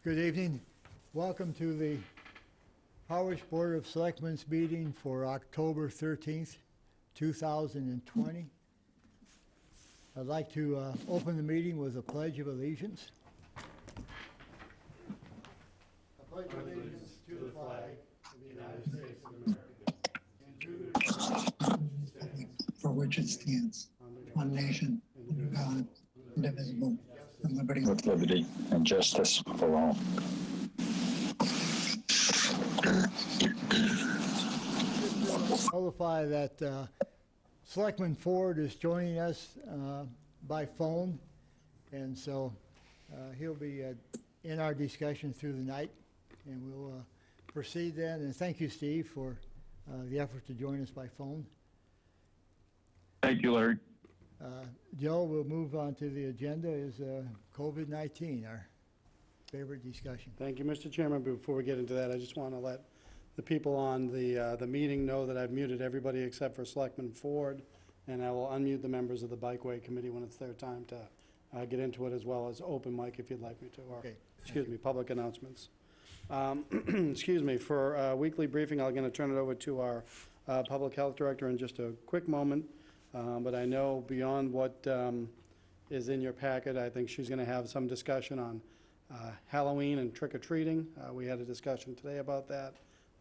Good evening. Welcome to the Harwich Board of Selectmen's meeting for October 13th, 2020. I'd like to open the meeting with a Pledge of Allegiance. I pledge allegiance to the flag of the United States of America and to the republic for which it stands, one nation, under God, indivisible, with liberty and justice for all. Notify that Selectman Ford is joining us by phone, and so he'll be in our discussion through the night, and we'll proceed then. And thank you, Steve, for the effort to join us by phone. Thank you, Larry. Joe, we'll move on to the agenda is COVID-19, our favorite discussion. Thank you, Mr. Chairman. Before we get into that, I just want to let the people on the meeting know that I've muted everybody except for Selectman Ford, and I will unmute the members of the Bikeway Committee when it's their time to get into it, as well as open mic if you'd like me to, or, excuse me, public announcements. Excuse me, for weekly briefing, I'm going to turn it over to our Public Health Director in just a quick moment, but I know beyond what is in your packet, I think she's going to have some discussion on Halloween and trick-or-treating. We had a discussion today about that.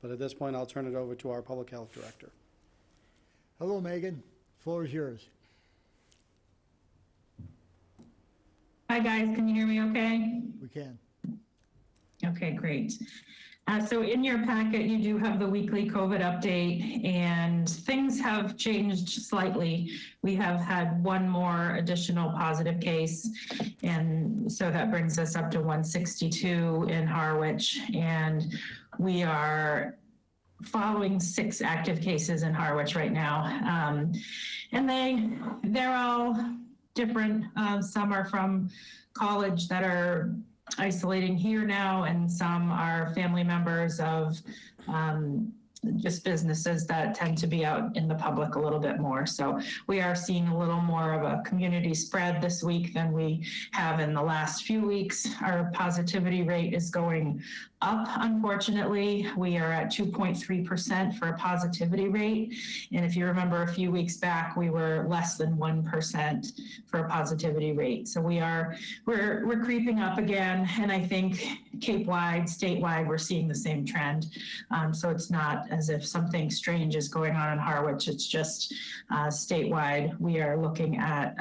But at this point, I'll turn it over to our Public Health Director. Hello, Megan. Floor is yours. Hi, guys. Can you hear me okay? We can. Okay, great. So in your packet, you do have the weekly COVID update, and things have changed slightly. We have had one more additional positive case, and so that brings us up to 162 in Harwich, and we are following 6 active cases in Harwich right now. And they're all different. Some are from college that are isolating here now, and some are family members of just businesses that tend to be out in the public a little bit more. So we are seeing a little more of a community spread this week than we have in the last few weeks. Our positivity rate is going up, unfortunately. We are at 2.3% for a positivity rate. And if you remember a few weeks back, we were less than 1% for a positivity rate. So we're creeping up again. And I think Cape-wide, statewide, we're seeing the same trend. So it's not as if something strange is going on in Harwich. It's just statewide. We are looking at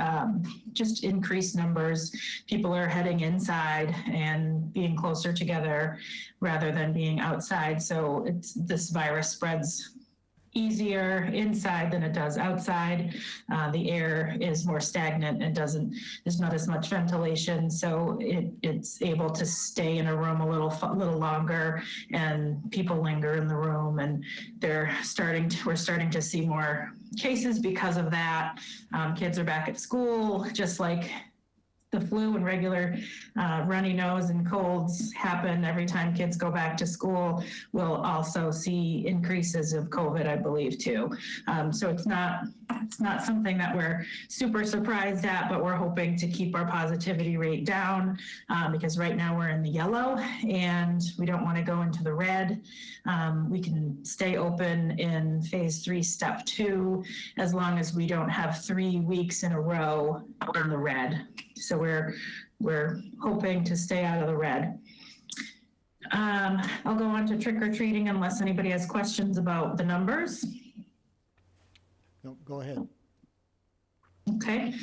just increased numbers. People are heading inside and being closer together rather than being outside. So this virus spreads easier inside than it does outside. The air is more stagnant and there's not as much ventilation, so it's able to stay in a room a little longer, and people linger in the room, and we're starting to see more cases because of that. Kids are back at school, just like the flu and regular runny nose and colds happen every time kids go back to school. We'll also see increases of COVID, I believe, too. So it's not something that we're super surprised at, but we're hoping to keep our positivity rate down because right now we're in the yellow and we don't want to go into the red. We can stay open in phase 3, step 2, as long as we don't have 3 weeks in a row in the red. So we're hoping to stay out of the red. I'll go on to trick-or-treating unless anybody has questions about the numbers. No, go ahead. Okay.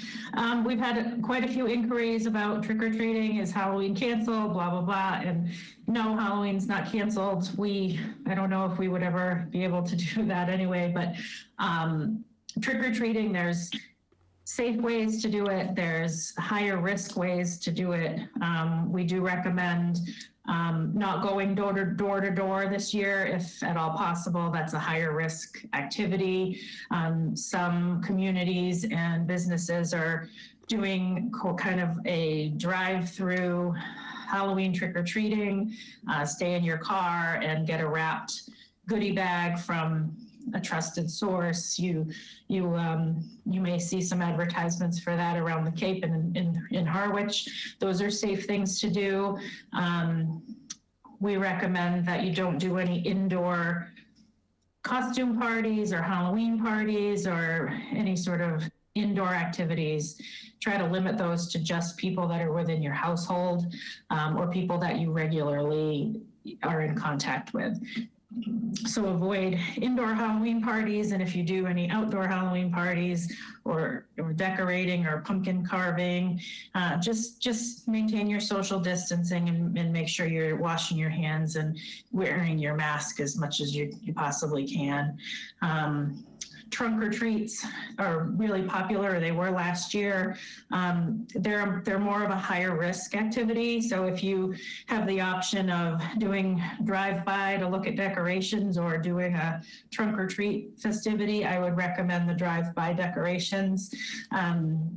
We've had quite a few inquiries about trick-or-treating. Is Halloween canceled? Blah, blah, blah. And no, Halloween's not canceled. I don't know if we would ever be able to do that anyway, but trick-or-treating, there's safe ways to do it. There's higher risk ways to do it. We do recommend not going door to door this year, if at all possible. That's a higher risk activity. Some communities and businesses are doing kind of a drive-through Halloween trick-or-treating. Stay in your car and get a wrapped goodie bag from a trusted source. You may see some advertisements for that around the Cape and in Harwich. Those are safe things to do. We recommend that you don't do any indoor costume parties or Halloween parties or any sort of indoor activities. Try to limit those to just people that are within your household or people that you regularly are in contact with. So avoid indoor Halloween parties, and if you do any outdoor Halloween parties or decorating or pumpkin carving, just maintain your social distancing and make sure you're washing your hands and wearing your mask as much as you possibly can. Trunk or treats are really popular. They were last year. They're more of a higher risk activity. So if you have the option of doing drive-by to look at decorations or doing a trunk or treat festivity, I would recommend the drive-by decorations.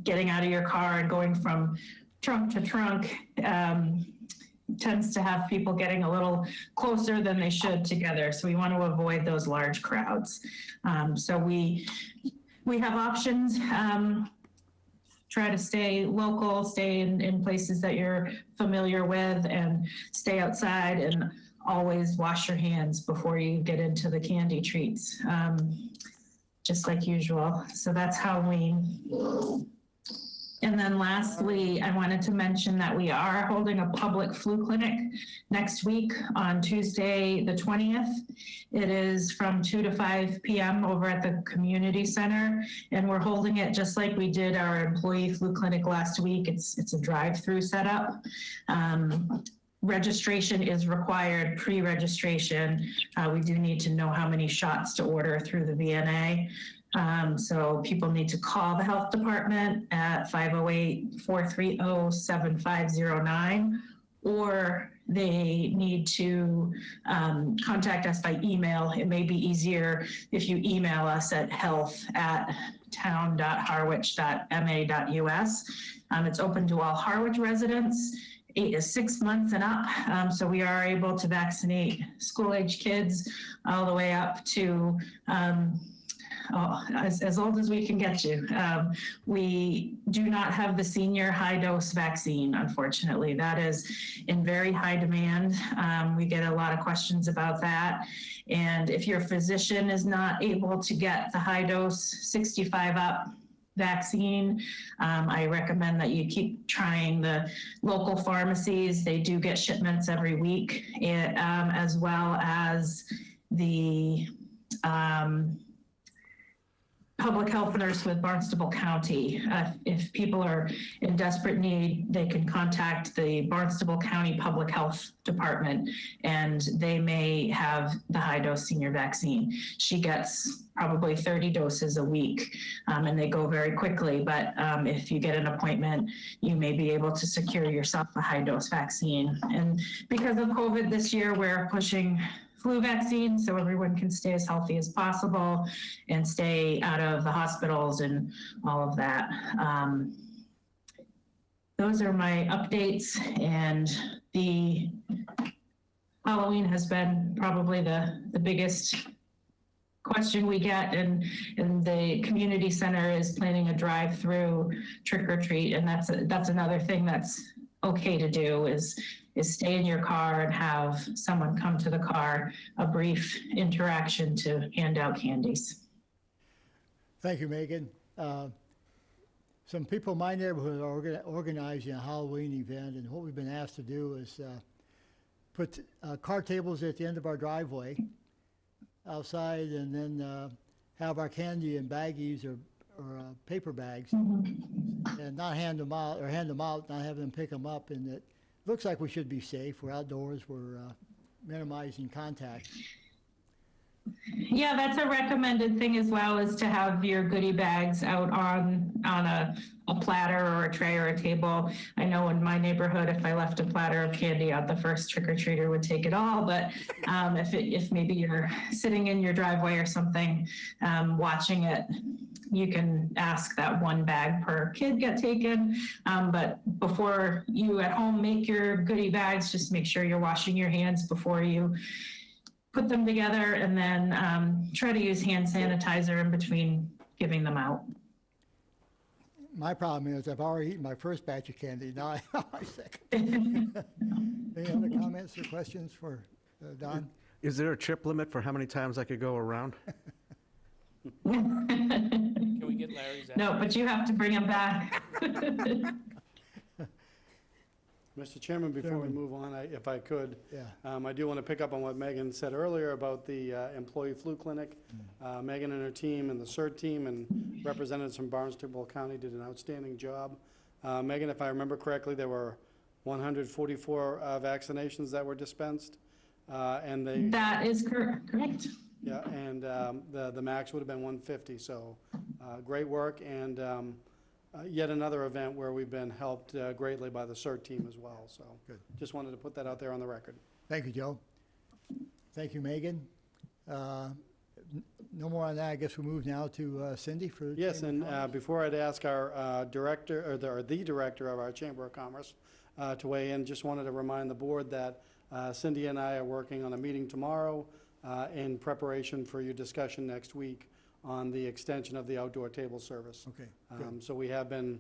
Getting out of your car and going from trunk to trunk tends to have people getting a little closer than they should together. So we want to avoid those large crowds. So we have options. Try to stay local, stay in places that you're familiar with, and stay outside, and always wash your hands before you get into the candy treats, just like usual. So that's Halloween. And then lastly, I wanted to mention that we are holding a public flu clinic next week on Tuesday, the 20th. It is from 2 to 5 p.m. over at the community center. And we're holding it just like we did our employee flu clinic last week. It's a drive-through setup. Registration is required, pre-registration. We do need to know how many shots to order through the VNA. So people need to call the health department at 508-430-7509, or they need to contact us by email. It may be easier if you email us at health@town.harwich.ma.us. It's open to all Harwich residents, 8 to 6 months and up. So we are able to vaccinate school-age kids all the way up to as old as we can get you. We do not have the senior high-dose vaccine, unfortunately. That is in very high demand. We get a lot of questions about that. And if your physician is not able to get the high-dose 65 up vaccine, I recommend that you keep trying the local pharmacies. They do get shipments every week, as well as the public health nurse with Barnstable County. If people are in desperate need, they can contact the Barnstable County Public Health Department, and they may have the high-dose senior vaccine. She gets probably 30 doses a week, and they go very quickly. But if you get an appointment, you may be able to secure yourself a high-dose vaccine. And because of COVID this year, we're pushing flu vaccine so everyone can stay as healthy as possible and stay out of the hospitals and all of that. Those are my updates, and the Halloween has been probably the biggest question we get, and the community center is planning a drive-through trick-or-treat, and that's another thing that's okay to do is stay in your car and have someone come to the car, a brief interaction to hand out candies. Thank you, Megan. Some people in my neighborhood are organizing a Halloween event, and what we've been asked to do is put card tables at the end of our driveway outside, and then have our candy in baggies or paper bags, and not hand them out, not have them pick them up. And it looks like we should be safe. We're outdoors. We're minimizing contact. Yeah, that's a recommended thing as well, is to have your goodie bags out on a platter or a tray or a table. I know in my neighborhood, if I left a platter of candy out, the first trick-or-treater would take it all. But if maybe you're sitting in your driveway or something, watching it, you can ask that one bag per kid get taken. But before you at home make your goodie bags, just make sure you're washing your hands before you put them together and then try to use hand sanitizer in between giving them out. My problem is I've already eaten my first batch of candy. Now I have my second. Any other comments or questions for Don? Is there a chip limit for how many times I could go around? Can we get Larry's? No, but you have to bring them back. Mr. Chairman, before we move on, if I could, Yeah. I do want to pick up on what Megan said earlier about the employee flu clinic. Megan and her team and the CERT team and representatives from Barnstable County did an outstanding job. Megan, if I remember correctly, there were 144 vaccinations that were dispensed, and they... That is correct. Yeah, and the max would have been 150, so great work, and yet another event where we've been helped greatly by the CERT team as well, so. Good. Just wanted to put that out there on the record. Thank you, Joe. Thank you, Megan. No more on that. I guess we'll move now to Cindy for. Yes, Chamber and of Commerce. before I'd ask our director, or the director of our Chamber of Commerce to weigh in, just wanted to remind the board that Cindy and I are working on a meeting tomorrow in preparation for your discussion next week on the extension of the outdoor table service. Okay, good. So we have been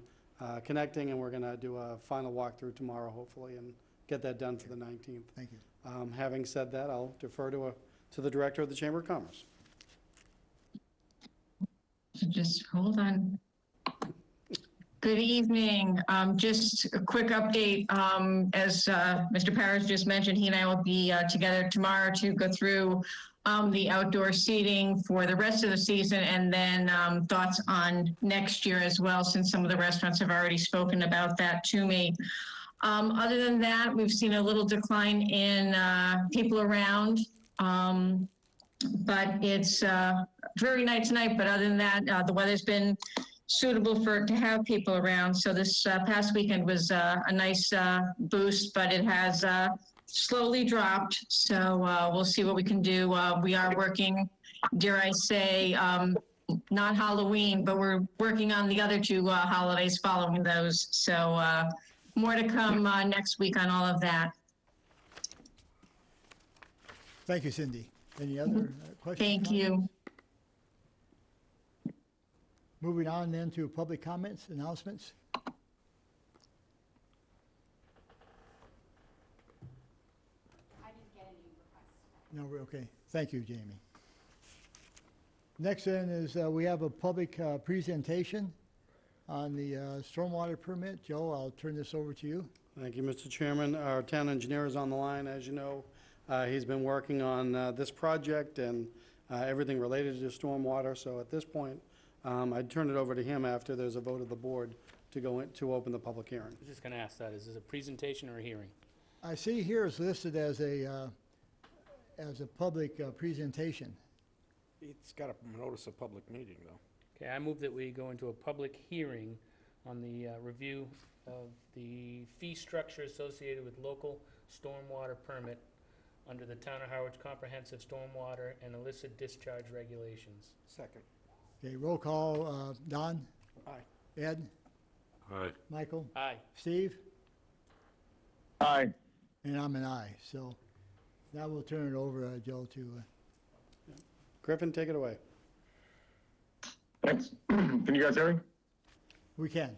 connecting, and we're going to do a final walkthrough tomorrow, hopefully, and get that done for the 19th. Thank you. Having said that, I'll defer to the director of the Chamber of Commerce. Just hold on. Good evening. Just a quick update. As Mr. Parrish just mentioned, he and I will be together tomorrow to go through the outdoor seating for the rest of the season, and then thoughts on next year as well, since some of the restaurants have already spoken about that to me. Other than that, we've seen a little decline in people around, but it's very nice tonight. But other than that, the weather's been suitable to have people around. So this past weekend was a nice boost, but it has slowly dropped. So we'll see what we can do. We are working, dare I say, not Halloween, but we're working on the other two holidays following those. So more to come next week on all of that. Thank you, Cindy. Any other questions? Thank you. Moving on then to public comments, announcements. I didn't get any requests. No, we're okay. Thank you, Jamie. Next then is we have a public presentation on the stormwater permit. Joe, I'll turn this over to you. Thank you, Mr. Chairman. Our town engineer is on the line, as you know. He's been working on this project and everything related to stormwater. So at this point, I'd turn it over to him after there's a vote of the board to go in, to open the public hearing. I was just going to ask that. Is this a presentation or a hearing? I see here it's listed as a public presentation. It's got a notice of public meeting, though. Okay, I move that we go into a public hearing on the review of the fee structure associated with local stormwater permit under the Town of Harwich Comprehensive Stormwater and Illicit Discharge Regulations. Second. Okay, roll call. Don? Aye. Ed? Aye. Michael? Aye. Steve? Aye. And I'm an aye. So now we'll turn it over, Joe, to... Griffin, take it away. Thanks. Can you guys hear me? we can.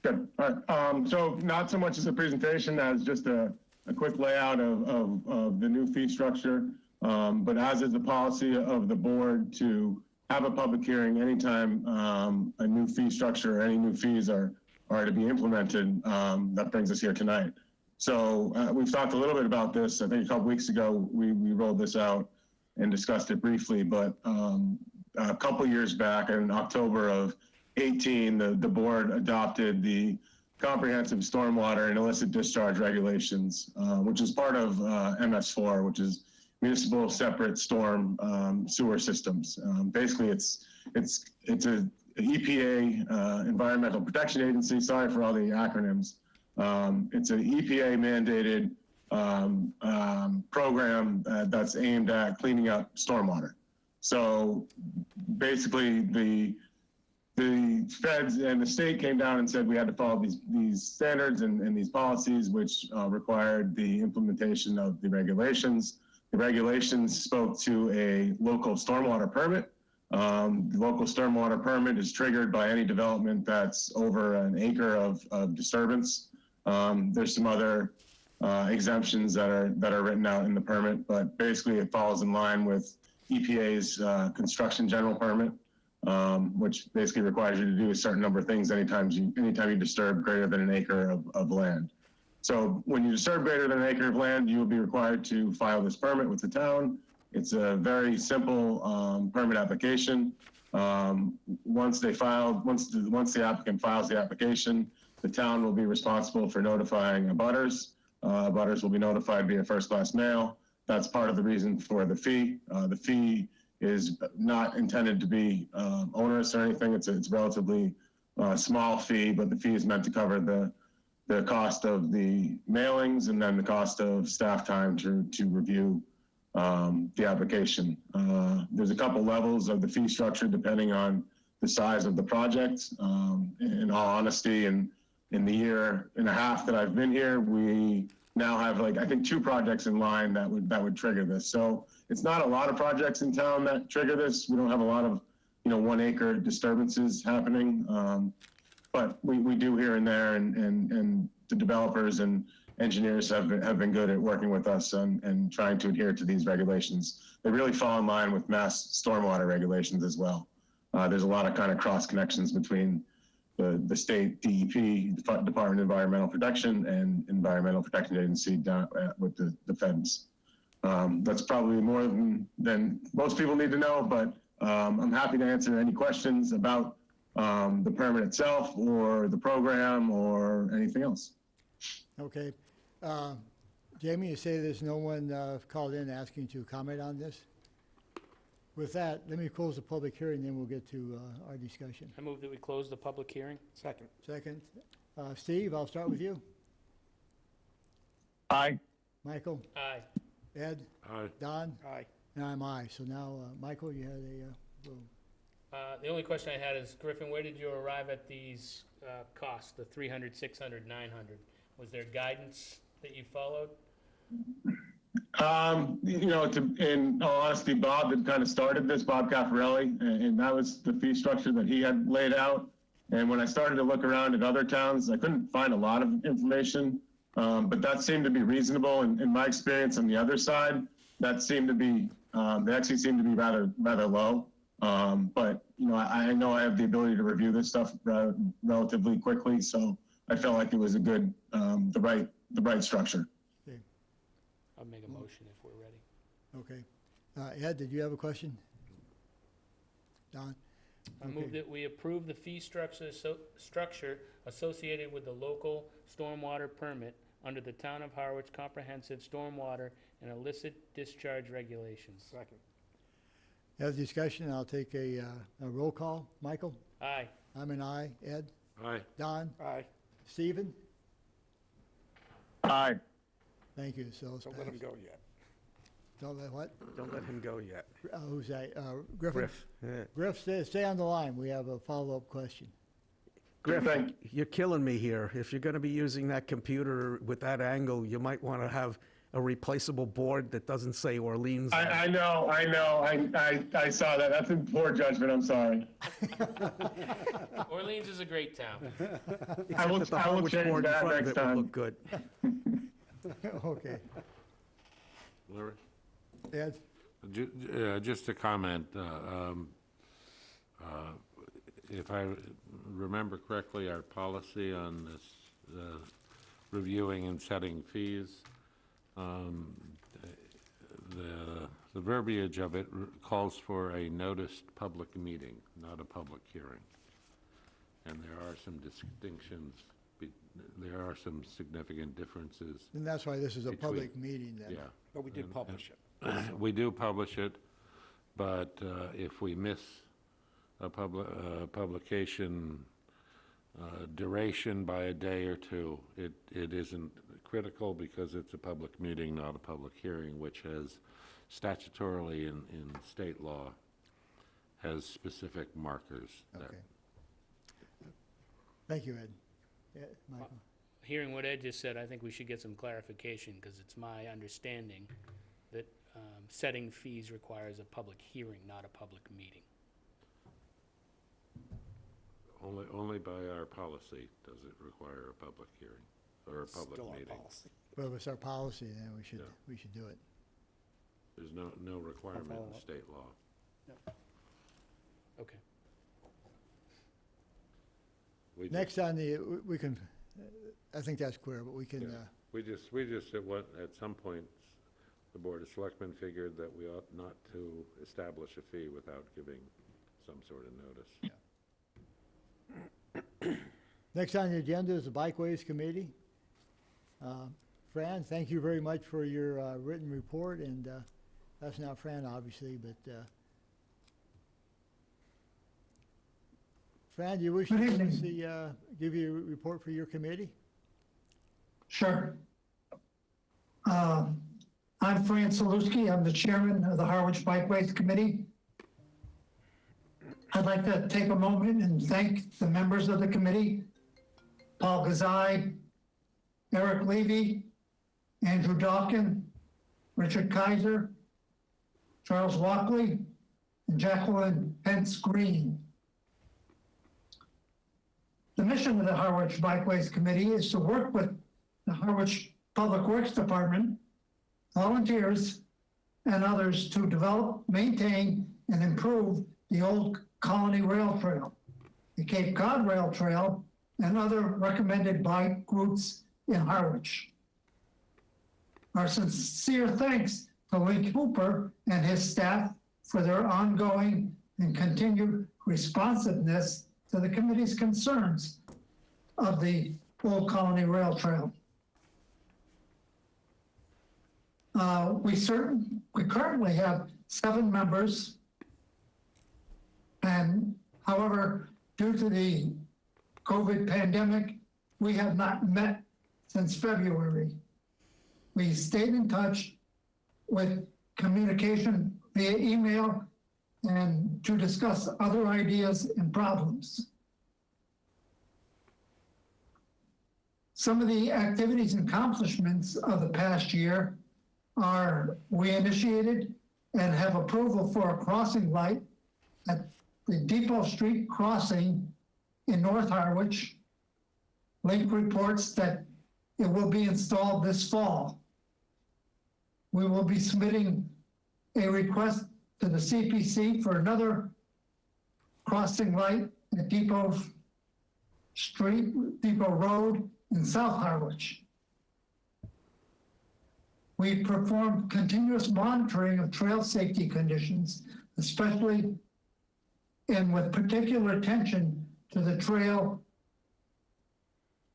Good. All right. So not so much as a presentation as just a quick layout of the new fee structure, but as is the policy of the board to have a public hearing anytime a new fee structure or any new fees are to be implemented. That brings us here tonight. So we've talked a little bit about this. I think a couple weeks ago we rolled this out and discussed it briefly, but a couple years back in October of 18, the board adopted the comprehensive stormwater and illicit discharge regulations, which is part of MS4, which is municipal separate storm sewer systems. Basically, it's an EPA Environmental Protection Agency. Sorry for all the acronyms. It's an EPA mandated program that's aimed at cleaning up stormwater. So basically, the feds and the state came down and said we had to follow these standards and these policies, which required the implementation of the regulations. The regulations spoke to a local stormwater permit. The local stormwater permit is triggered by any development that's over an acre of disturbance. There's some other exemptions that are written out in the permit, but basically it falls in line with EPA's construction general permit, which basically requires you to do a certain number of things anytime you disturb greater than an acre of land. So when you disturb greater than an acre of land, you will be required to file this permit with the town. It's a very simple permit application. Once the applicant files the application, the town will be responsible for notifying abutters. Abutters will be notified via first-class mail. That's part of the reason for the fee. The fee is not intended to be onerous or anything. It's a relatively small fee, but the fee is meant to cover the cost of the mailings and then the cost of staff time to review the application. There's a couple levels of the fee structure depending on the size of the project. In all honesty, in the year and a half that I've been here, we now have I think 2 projects in line that would trigger this. So it's not a lot of projects in town that trigger this. We don't have a lot of 1 acre disturbances happening. But we do here and there, and the developers and engineers have been good at working with us and trying to adhere to these regulations. They really fall in line with mass stormwater regulations as well. There's a lot of kind of cross connections between the state DEP, Department of Environmental Protection, and Environmental Protection Agency down with the feds. That's probably more than most people need to know, but I'm happy to answer any questions about the permit itself or the program or anything else. Okay. Jamie, you say there's no one called in asking to comment on this? With that, let me close the public hearing, then we'll get to our discussion. I move that we close the public hearing. Second. Second. Steve, I'll start with you. Aye. Michael? Aye. Ed? Aye. Don? Aye. And I'm aye. So now, Michael, you had a little... The only question I had is, Griffin, where did you arrive at these costs, the 300, 600, 900? Was there guidance that you followed? In all honesty, Bob had kind of started this, Bob Caffarelli, and that was the fee structure that he had laid out. And when I started to look around at other towns, I couldn't find a lot of information, but that seemed to be reasonable. And in my experience on the other side, that seemed to be, they actually seemed to be rather low. But I know I have the ability to review this stuff relatively quickly, so I felt like it was a good, the right structure. Okay. I'll make a motion if we're ready. Okay. Ed, did you have a question? Don? I move that we approve the fee structure associated with the local stormwater permit under the Town of Harwich Comprehensive Stormwater and Illicit Discharge Regulations. Second. As discussion, I'll take a roll call. Michael? Aye. I'm an aye. Ed? Aye. Don? Aye. Stephen? Aye. Thank you. So it's Don't let him passed. go yet. Don't let what? Don't let him go yet. Who's that? Griffin? Griff. Yeah. Griff, stay on the line. We have a follow-up question. Griff, Thank- you're killing me here. If you're going to be using that computer with that angle, you might want to have a replaceable board that doesn't say Orleans. on it. I know. I saw that. That's in poor judgment. I'm sorry. Orleans is a great town. I will Except that the change Harwich board in that front of next it would time. look good. Okay. Larry? Ed? Just a comment. If I remember correctly, our policy on this reviewing and setting fees, the verbiage of it calls for a noticed public meeting, not a public hearing. And there are some distinctions, there are some significant differences. And that's why this is a Between- public meeting then. Yeah. But we did publish it. We do publish it, but if we miss a publication duration by a day or two, it isn't critical because it's a public meeting, not a public hearing, which has statutorily in state law has specific markers. Okay. Thank you, Ed. Yeah, Michael? Hearing what Ed just said, I think we should get some clarification, because it's my understanding that setting fees requires a public hearing, not a public meeting. Only by our policy does it require a public hearing or a public Still our meeting. policy. Well, if it's our policy, then we should, Yeah. we should do it. There's no requirement follow in up. state law. Okay. We just- Next on the, we can, I think that's clear, but we can, Yeah. We just at some point, the Board of Selectmen figured that we ought not to establish a fee without giving some sort of notice. next on the agenda is the Bikeways Committee. Fran, thank you very much for your written report, and that's not Fran, obviously, but Fran, do you wish to Good give us evening. give you a report for your committee? Sure. I'm Fran Saluski. I'm the chairman of the Harwich Bikeways Committee. I'd like to take a moment and thank the members of the committee, Paul Gazai, Eric Levy, Andrew Dawkin, Richard Kaiser, Charles Walkley, and Jacqueline Pence Green. The mission of the Harwich Bikeways Committee is to work with the Harwich Public Works Department, volunteers, and others to develop, maintain, and improve the Old Colony Rail Trail, the Cape Cod Rail Trail, and other recommended bike routes in Harwich. Our sincere thanks to Link Hooper and his staff for their ongoing and continued responsiveness to the committee's concerns of the Old Colony Rail Trail. We currently have 7 members, and however, due to the COVID pandemic, we have not met since February. We stayed in touch with communication via email and to discuss other ideas and problems. Some of the activities and accomplishments of the past year are we initiated and have approval for a crossing light at the Depot Street crossing in North Harwich. Link reports that it will be installed this fall. We will be submitting a request to the CPC for another crossing light at Depot Road in South Harwich. We perform continuous monitoring of trail safety conditions, especially and with particular attention to the trail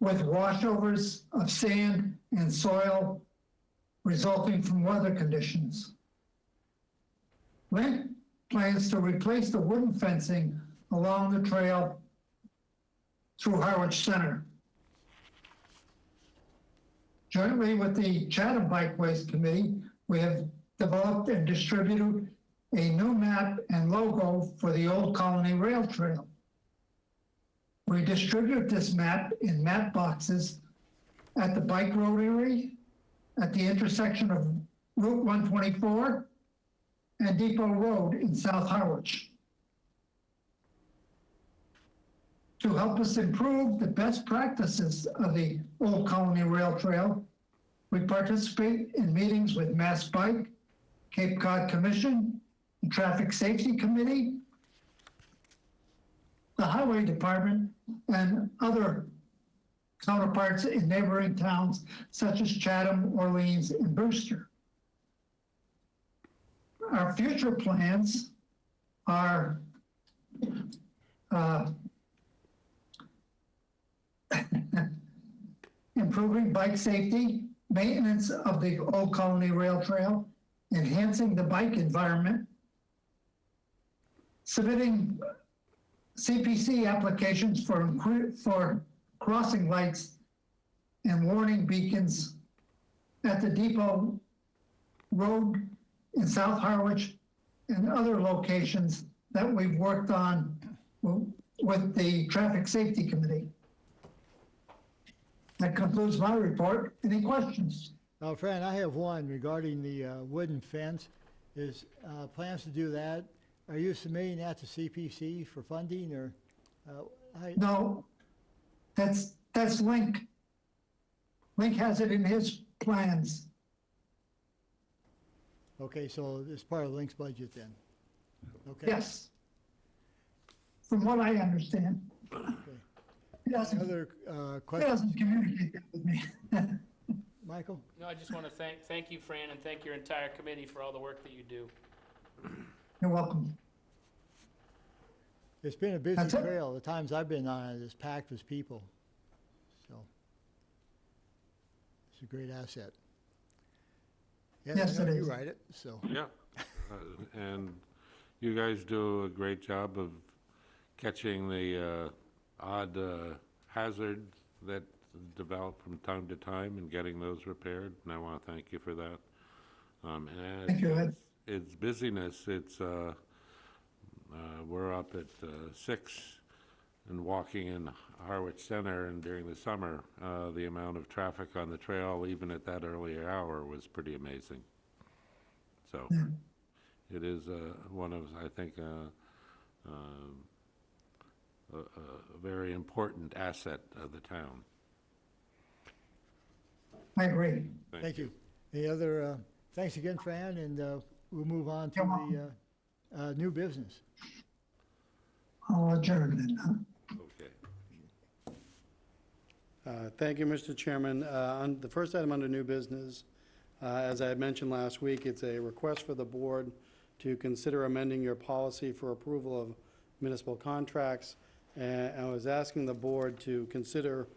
with washovers of sand and soil resulting from weather conditions. Link plans to replace the wooden fencing along the trail through Harwich Center. Jointly with the Chatham Bikeways Committee, we have developed and distributed a new map and logo for the Old Colony Rail Trail. We distribute this map in map boxes at the bike rotary, at the intersection of Route 124 and Depot Road in South Harwich. To help us improve the best practices of the Old Colony Rail Trail, we participate in meetings with Mass Bike, Cape Cod Commission, the Traffic Safety Committee, the Highway Department, and other counterparts in neighboring towns such as Chatham, Orleans, and Brewster. Our future plans are improving bike safety, maintenance of the Old Colony Rail Trail, enhancing the bike environment, submitting CPC applications for crossing lights and warning beacons at the Depot Road in South Harwich and other locations that we've worked on with the Traffic Safety Committee. That concludes my report. Any questions? Fran, I have one regarding the wooden fence. is plans to do that. Are you submitting that to CPC for funding, or? No, that's Link. Link has it in his plans. Okay, so it's part of Link's budget then? Okay. Yes. From what I understand. Okay. He doesn't, Other he questions, doesn't communicate that with me. No, Michael? I just want to thank you, Fran, and thank your entire committee for all the work that you do. You're welcome. It's been a busy That's it. trail. The times I've been on it, it's packed with people. So it's a great asset. Yeah, Yes, I know it you is. ride it, so. Yeah. And you guys do a great job of catching the odd hazards that develop from time to time and getting those repaired, and I want to thank you for that. And Thank you, Ed. it's busyness. It's we're up at 6 and walking in Harwich Center, and during the summer, the amount of traffic on the trail, even at that earlier hour, was pretty amazing. So it is one of, I think, a very important asset of the town. I agree. Thank you. Any other, thanks again, Fran, and we'll move on to You're welcome. the new business. I'll adjourn then, huh? Okay. Thank you, Mr. Chairman. On the first item under new business, as I had mentioned last week, it's a request for the board to consider amending your policy for approval of municipal contracts. And I was asking the board to consider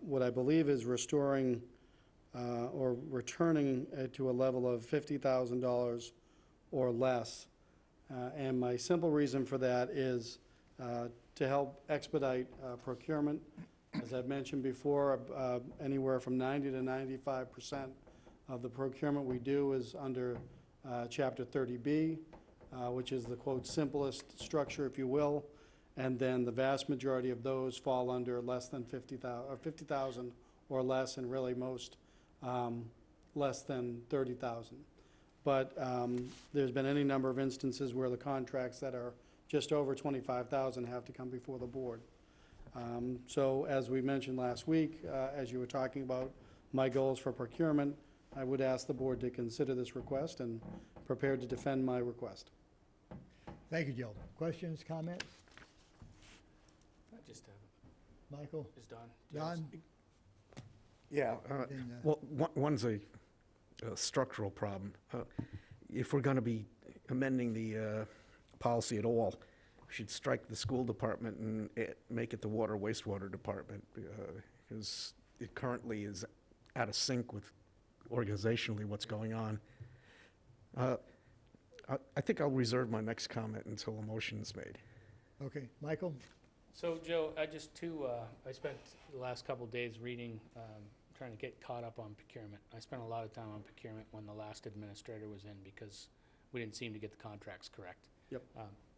what I believe is restoring or returning to a level of $50,000 or less. And my simple reason for that is to help expedite procurement. As I've mentioned before, anywhere from 90 to 95% of the procurement we do is under Chapter 30B, which is the quote simplest structure, if you will. And then the vast majority of those fall under less than 50,000, or 50,000 or less, and really most less than 30,000. But there's been any number of instances where the contracts that are just over 25,000 have to come before the board. So as we mentioned last week, as you were talking about my goals for procurement, I would ask the board to consider this request and prepared to defend my request. Thank you, Joe. Questions, comments? Just, Michael? is Don? Don? Yeah, Then, well, one's a structural problem. If we're going to be amending the policy at all, we should strike the school department and make it the water wastewater department, because it currently is out of sync with organizationally what's going on. I think I'll reserve my next comment until a motion is made. Okay, Michael? So, Joe, I spent the last couple of days reading, trying to get caught up on procurement. I spent a lot of time on procurement when the last administrator was in because we didn't seem to get the contracts correct. Yep.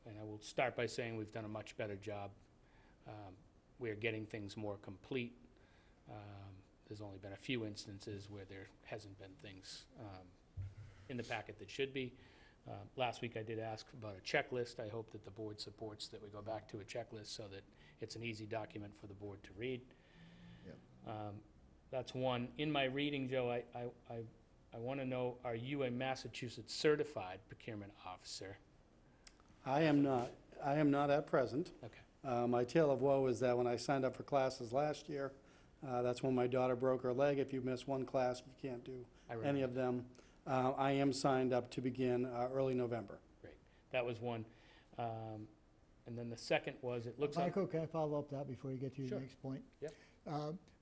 And I will start by saying we've done a much better job. We are getting things more complete. There's only been a few instances where there hasn't been things in the packet that should be. Last week I did ask about a checklist. I hope that the board supports that we go back to a checklist so that it's an easy document for the board to read. Yep. That's one. In my reading, Joe, I want to know, are you a Massachusetts certified procurement officer? I am not. I am not at present. Okay. My tale of woe is that when I signed up for classes last year, that's when my daughter broke her leg. If you miss one class, you can't do any of them. I am signed up to begin early November. Great. That was one. And then the second was, it looks like, Michael, can I follow up that before you get to your Sure. next point? Yep.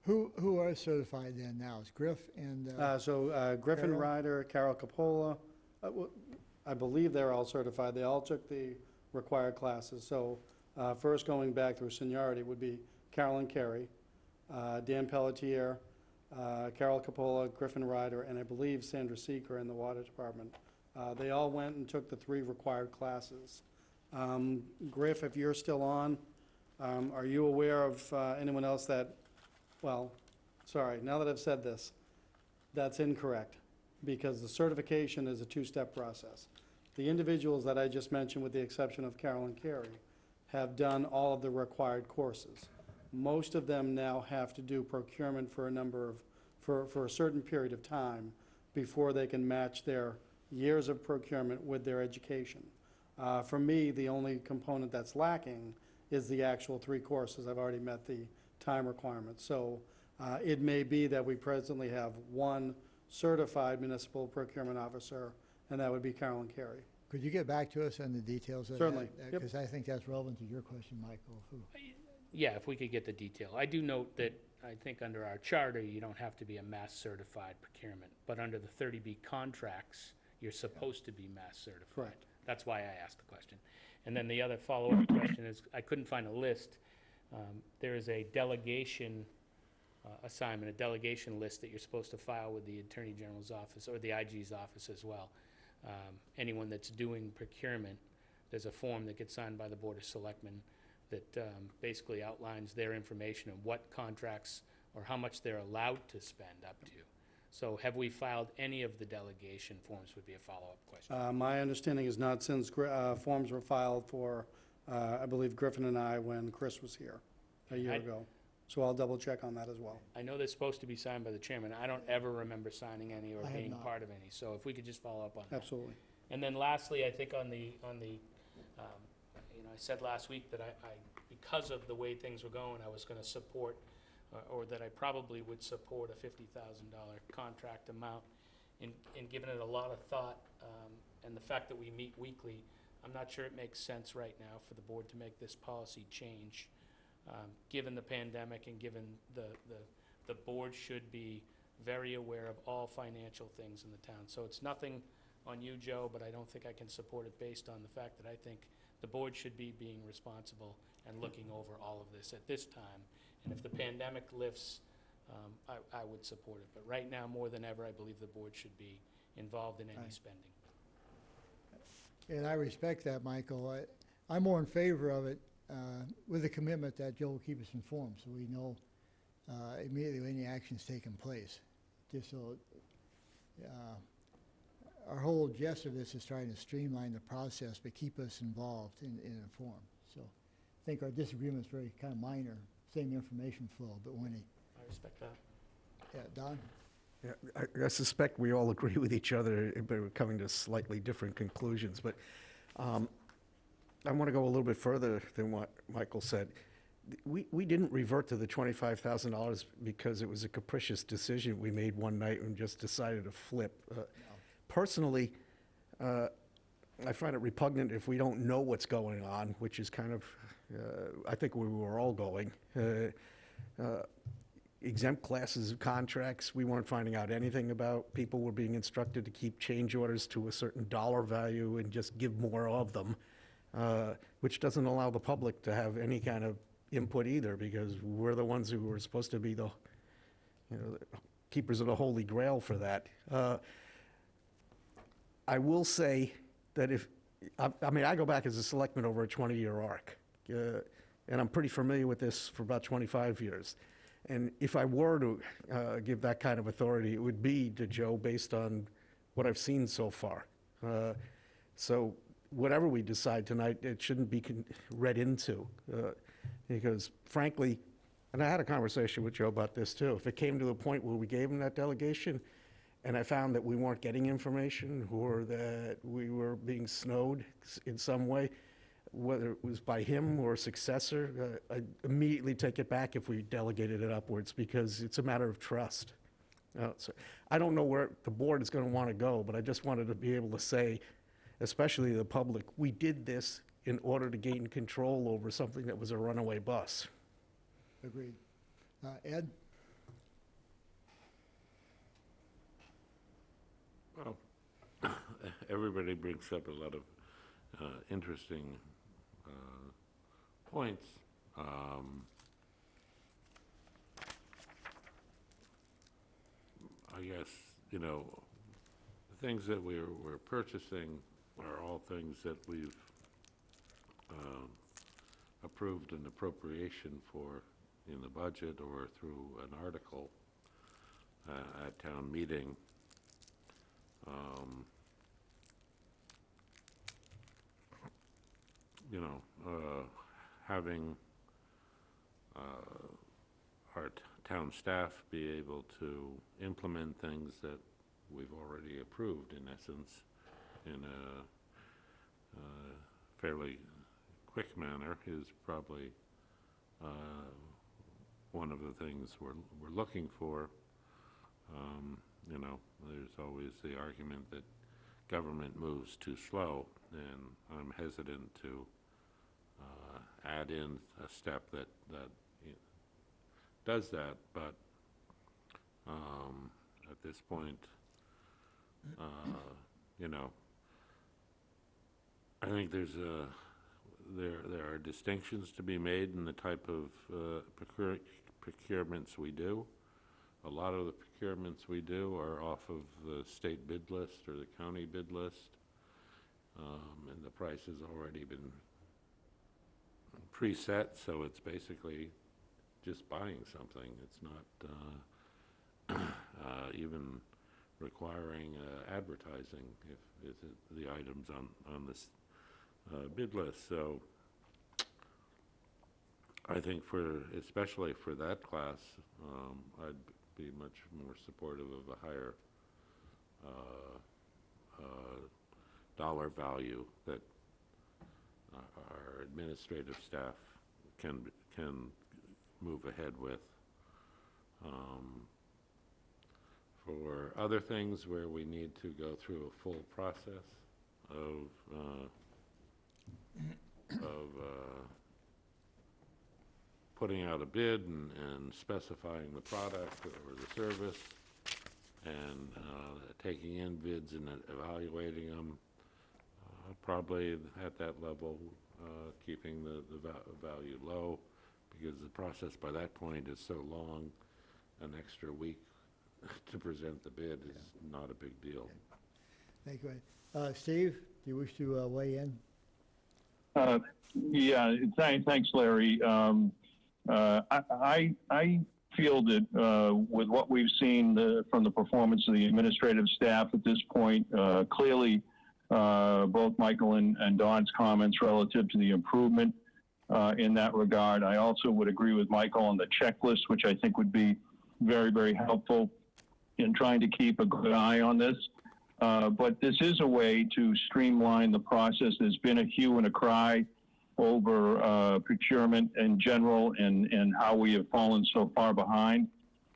Who are certified then now? Is Griff and, Griffin Carol? Ryder, Carol Capola, I believe they're all certified. They all took the required classes. So first going back through seniority would be Carolyn Carey, Dan Pelletier, Carol Capola, Griffin Ryder, and I believe Sandra Seeker in the water department. They all went and took the 3 required classes. Griff, if you're still on, are you aware of anyone else that, well, sorry, now that I've said this, that's incorrect. because the certification is a two-step process. The individuals that I just mentioned, with the exception of Carolyn Carey, have done all of the required courses. Most of them now have to do procurement for for a certain period of time before they can match their years of procurement with their education. For me, the only component that's lacking is the actual 3 courses. I've already met the time requirement. So it may be that we presently have 1 certified municipal procurement officer, and that would be Carolyn Carey. Could you get back to us on the details of that? Certainly, yep. Because I think that's relevant to your question, Michael. Yeah, if we could get the detail. I do note that I think under our charter, you don't have to be a mass certified procurement, but under the 30B contracts, you're supposed to be mass certified. Correct. That's why I asked the question. And then the other follow-up question is, I couldn't find a list. There is a delegation assignment, a delegation list that you're supposed to file with the Attorney General's office or the IG's office as well. Anyone that's doing procurement, there's a form that gets signed by the Board of Selectmen that basically outlines their information and what contracts or how much they're allowed to spend up to. So have we filed any of the delegation forms would be a follow-up question. My understanding is not, since forms were filed for, I believe, Griffin and I when Chris was here a year ago. So I'll double check on that as well. I know they're supposed to be signed by the chairman. I don't ever remember signing any or I have being not. part of any. So if we could just follow up on that. Absolutely. And then lastly, I think on the I said last week that I because of the way things were going, I was going to support, or that I probably would support a $50,000 contract amount. And given it a lot of thought, and the fact that we meet weekly, I'm not sure it makes sense right now for the board to make this policy change. Given the pandemic and given the board should be very aware of all financial things in the town. So it's nothing on you, Joe, but I don't think I can support it based on the fact that I think the board should be being responsible and looking over all of this at this time. And if the pandemic lifts, I would support it. But right now, more than ever, I believe the board should be involved in any spending. And I respect that, Michael. I'm more in favor of it with the commitment that Joe will keep us informed so we know immediately when any action's taken place. Just so our whole gist of this is trying to streamline the process but keep us involved and informed. So I think our disagreement's very kind of minor, same information flow, but when I respect that. yeah, Don? Yeah, I suspect we all agree with each other, but we're coming to slightly different conclusions. But I want to go a little bit further than what Michael said. We didn't revert to the $25,000 because it was a capricious decision we made one night and just decided to flip. Personally, I find it repugnant if we don't know what's going on, which is kind of, I think we were all going. Exempt classes of contracts, we weren't finding out anything about. People were being instructed to keep change orders to a certain dollar value and just give more of them, which doesn't allow the public to have any kind of input either, because we're the ones who were supposed to be the, the keepers of the Holy Grail for that. I will say that I go back as a selectman over a 20-year arc, and I'm pretty familiar with this for about 25 years. And if I were to give that kind of authority, it would be to Joe based on what I've seen so far. So whatever we decide tonight, it shouldn't be read into, because frankly, and I had a conversation with Joe about this too, if it came to a point where we gave him that delegation and I found that we weren't getting information or that we were being snowed in some way, whether it was by him or a successor, I'd immediately take it back if we delegated it upwards, because it's a matter of trust. So I don't know where the board is going to want to go, but I just wanted to be able to say, especially to the public, we did this in order to gain control over something that was a runaway bus. Agreed. Ed? Well, everybody brings up a lot of interesting points. I guess, the things that we're purchasing are all things that we've approved an appropriation for in the budget or through an article at town meeting. you know, having our town staff be able to implement things that we've already approved, in essence, in a fairly quick manner is probably one of the things we're looking for. You know, there's always the argument that government moves too slow, and I'm hesitant to add in a step that does that, but at this point, you know, I think there are distinctions to be made in the type of procurements we do. A lot of the procurements we do are off of the state bid list or the county bid list, and the price has already been preset, so it's basically just buying something. It's not even requiring advertising if the items on this bid list. So I think especially for that class, I'd be much more supportive of a higher dollar value that our administrative staff can move ahead with. For other things where we need to go through a full process of putting out a bid and specifying the product or the service and taking in bids and evaluating them, probably at that level, keeping the value low, because the process by that point is so long, an extra week to present the bid is not a big deal. Thank you. Steve, do you wish to weigh in? Yeah, thanks, Larry. I feel that with what we've seen from the performance of the administrative staff at this point, clearly both Michael and Don's comments relative to the improvement in that regard. I also would agree with Michael on the checklist, which I think would be very, very helpful in trying to keep a good eye on this. But this is a way to streamline the process. There's been a hue and a cry over procurement in general and how we have fallen so far behind.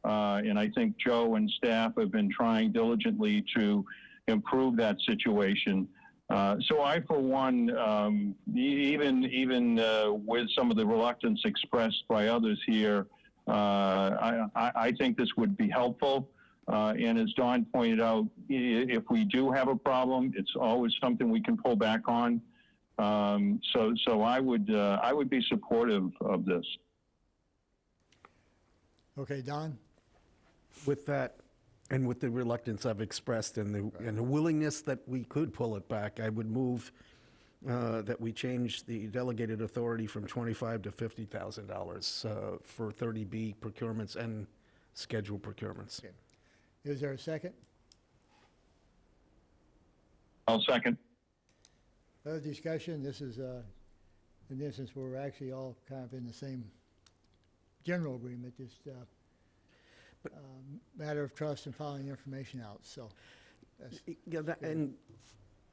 And I think Joe and staff have been trying diligently to improve that situation. So I, for one, even with some of the reluctance expressed by others here, I think this would be helpful. And as Don pointed out, if we do have a problem, it's always something we can pull back on. So I would be supportive of this. Okay, Don? With that, and with the reluctance I've expressed and the willingness that we could pull it back, I would move that we change the delegated authority from $25,000 to $50,000 for 30B procurements and scheduled procurements. Okay. Is there a second? I'll second. Other discussion? This is an instance where we're actually all kind of in the same general agreement, just matter of trust and following information out. So, and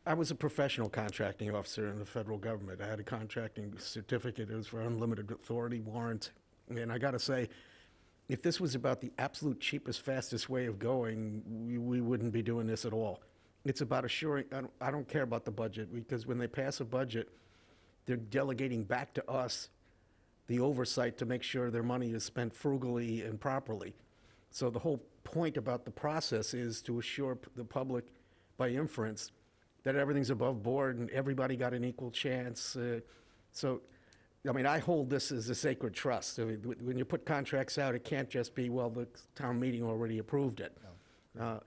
I was a professional contracting officer in the federal government. I had a contracting certificate. It was for unlimited authority warrant. And I got to say, if this was about the absolute cheapest, fastest way of going, we wouldn't be doing this at all. It's about assuring, I don't care about the budget, because when they pass a budget, they're delegating back to us the oversight to make sure their money is spent frugally and properly. So the whole point about the process is to assure the public by inference that everything's above board and everybody got an equal chance. So, I mean, I hold this as a sacred trust. I mean, when you put contracts out, it can't just be, well, the town meeting already approved it. No.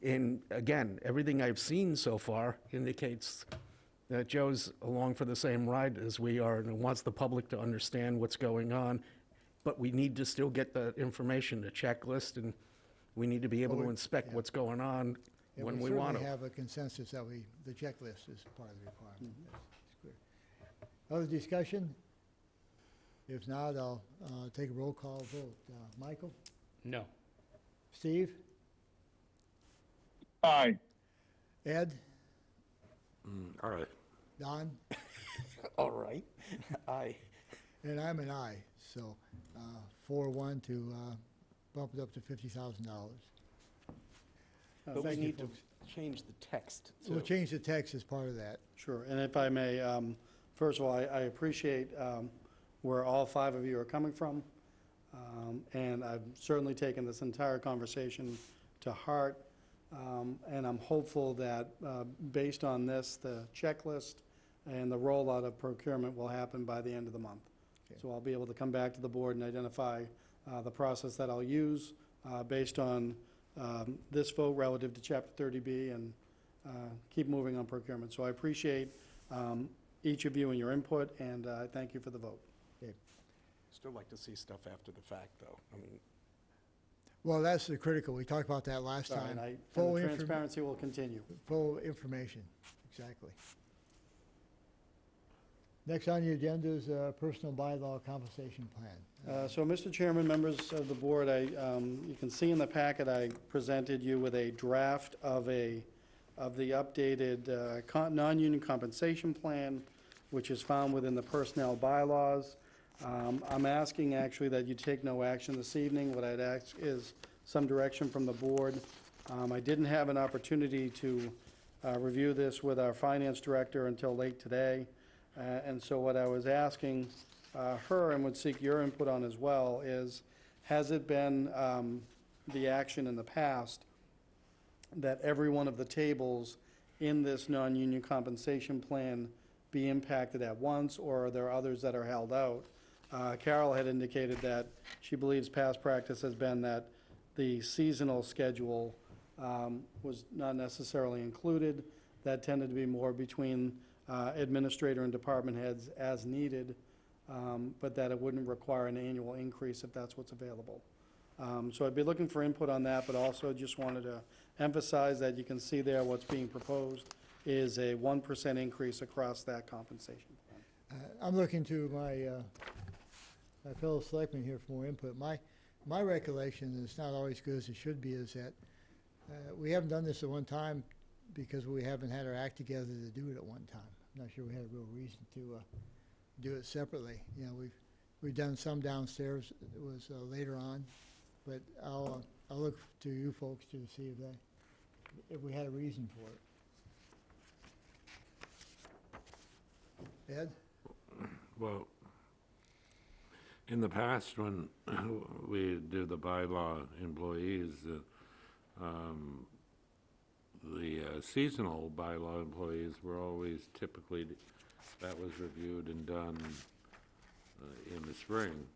And again, everything I've seen so far indicates that Joe's along for the same ride as we are and wants the public to understand what's going on. But we need to still get the information, the checklist, and we need to be able to inspect what's going on And when we want certainly to. have a consensus that the checklist is part of the requirement. That's clear. Other discussion? If not, I'll take a roll call vote. Michael? No. Steve? Aye. Ed? All right. Don? All right. Aye. And I'm an aye, so 4-1 to bump it up to $50,000. But we Thank you, need to folks. change the text, So we'll too. change the text as part of that. Sure, and if I may, first of all, I appreciate where all 5 of you are coming from, and I've certainly taken this entire conversation to heart, and I'm hopeful that, based on this, the checklist and the rollout of procurement will happen by the end of the month. Okay. So I'll be able to come back to the board and identify the process that I'll use based on this vote relative to Chapter 30B and keep moving on procurement. So I appreciate each of you and your input, and I thank you for the vote. Still like to see stuff after the fact, though. I mean, Well, that's the critical. We talked about that last Sorry, time. and Full the inform- transparency will continue. Full information, exactly. Next on the agenda is personal bylaw compensation plan. So, Mr. Chairman, members of the board, you can see in the packet, I presented you with a draft of the updated non-union compensation plan, which is found within the personnel bylaws. I'm asking actually that you take no action this evening. What I'd ask is some direction from the board. I didn't have an opportunity to review this with our finance director until late today. And so what I was asking her, and would seek your input on as well, is has it been the action in the past that every one of the tables in this non-union compensation plan be impacted at once, or are there others that are held out? Carol had indicated that she believes past practice has been that the seasonal schedule was not necessarily included. That tended to be more between administrator and department heads as needed, but that it wouldn't require an annual increase if that's what's available. So I'd be looking for input on that, but also just wanted to emphasize that you can see there what's being proposed is a 1% increase across that compensation plan. I'm looking to my fellow selectmen here for more input. My recollection, and it's not always good as it should be, is that we haven't done this at one time because we haven't had our act together to do it at one time. I'm not sure we had a real reason to do it separately. You know, we've done some downstairs. It was later on, but I'll look to you folks to see if we had a reason for it. Ed? Well, in the past, when we did the bylaw employees, the seasonal bylaw employees were always typically, that was reviewed and done in the spring.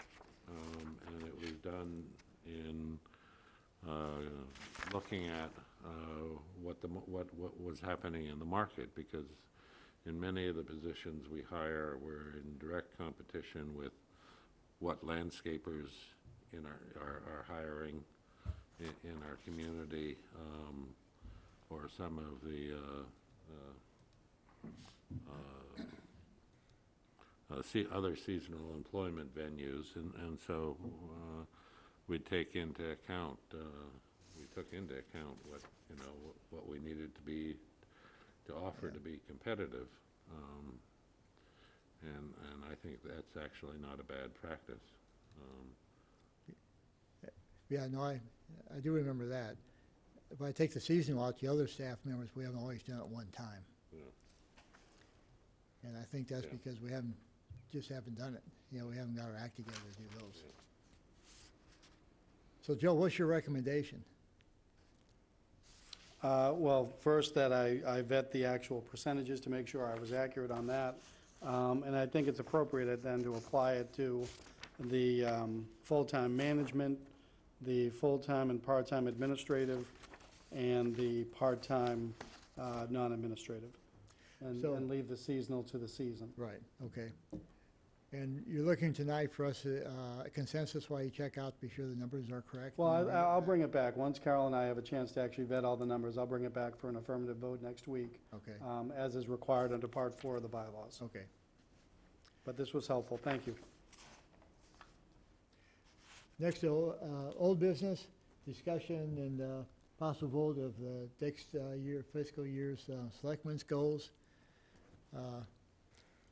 And it was done in looking at what was happening in the market, because in many of the positions we hire, we're in direct competition with what landscapers are hiring in our community, or some of the other seasonal employment venues, and so we take into account, we took into account what we needed to offer to be competitive, and I think that's actually not a bad practice. Yeah, no, I do remember that. If I take the seasonal out, the other staff members, we haven't always done it one time. Yeah. And I think that's Yeah. because we haven't done it. You know, we haven't got our act together to do those. Yeah. So Joe, what's your recommendation? Well, first that I vet the actual percentages to make sure I was accurate on that. And I think it's appropriate then to apply it to the full-time management, the full-time and part-time administrative, and the part-time non-administrative. So- And leave the seasonal to the season. Right, okay. And you're looking tonight for us, consensus while you check out, be sure the numbers are correct? Well, I'll bring it back. Once Carol and I have a chance to actually vet all the numbers, I'll bring it back for an affirmative vote next week, Okay, as is required under Part 4 of the bylaws. okay. But this was helpful. Thank you. Next, old business, discussion and possible vote of the next fiscal year's selectmen's goals.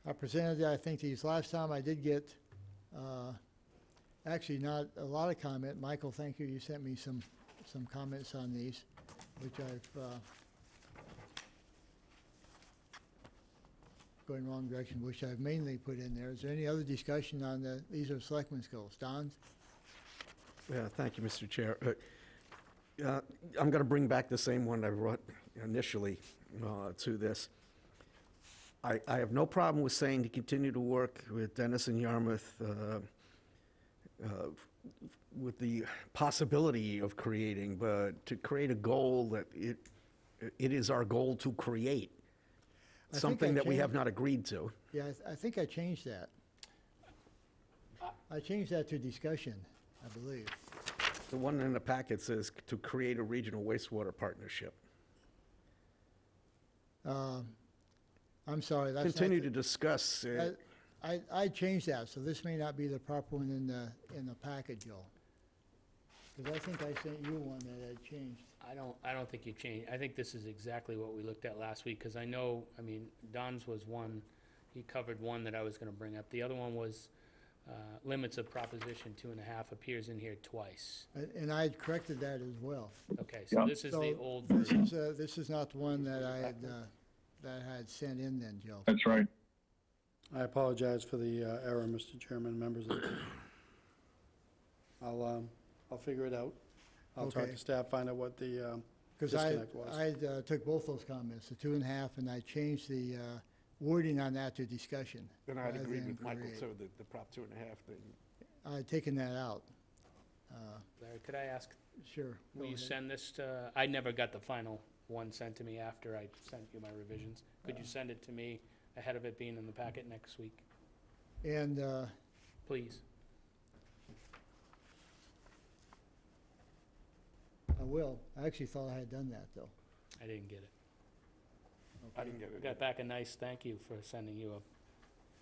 I presented, I think, these last time. I did get, actually not a lot of comment. Michael, thank you. You sent me some comments on these, which I've, going wrong direction, which I've mainly put in there. Is there any other discussion on these are selectmen's goals? Don? Yeah, thank you, Mr. Chair. I'm going to bring back the same one I brought initially to this. I have no problem with saying to continue to work with Dennis and Yarmouth with the possibility of creating, but to create a goal that it is our goal to create, something that we have not agreed to. Yeah, I think I changed that. I changed that to discussion, I believe. The one in the packet says to create a regional wastewater partnership. I'm sorry, that's not Continue to discuss. I changed that, so this may not be the proper one in the packet, Joe. Because I think I sent you one that had changed. I don't think you changed. I think this is exactly what we looked at last week, because I know, I mean, Don's was one, he covered one that I was gonna bring up. The other one was, limits of Proposition 2.5 appears in here twice. And I had corrected that as well. Okay, so Yeah. this is the So old This version. is, this is not the one that I had sent in then, Joe. That's right. I apologize for the error, Mr. Chairman, members of the board. I'll figure it out. I'll talk Okay. to staff, find out what the Because disconnect was. I took both those comments, the 2.5, and I changed the wording on that to discussion. And I'd rather agree than with Michael, create. too, the Prop 2.5 thing. I'd taken that out. Larry, could I ask, Sure. will go you ahead. send this to, I never got the final one sent to me after I sent you my revisions. Could you send it to me ahead of it being in the packet next week, And please? I will. I actually thought I had done that, though. I didn't get it. I didn't get it. Got back a nice thank you for sending you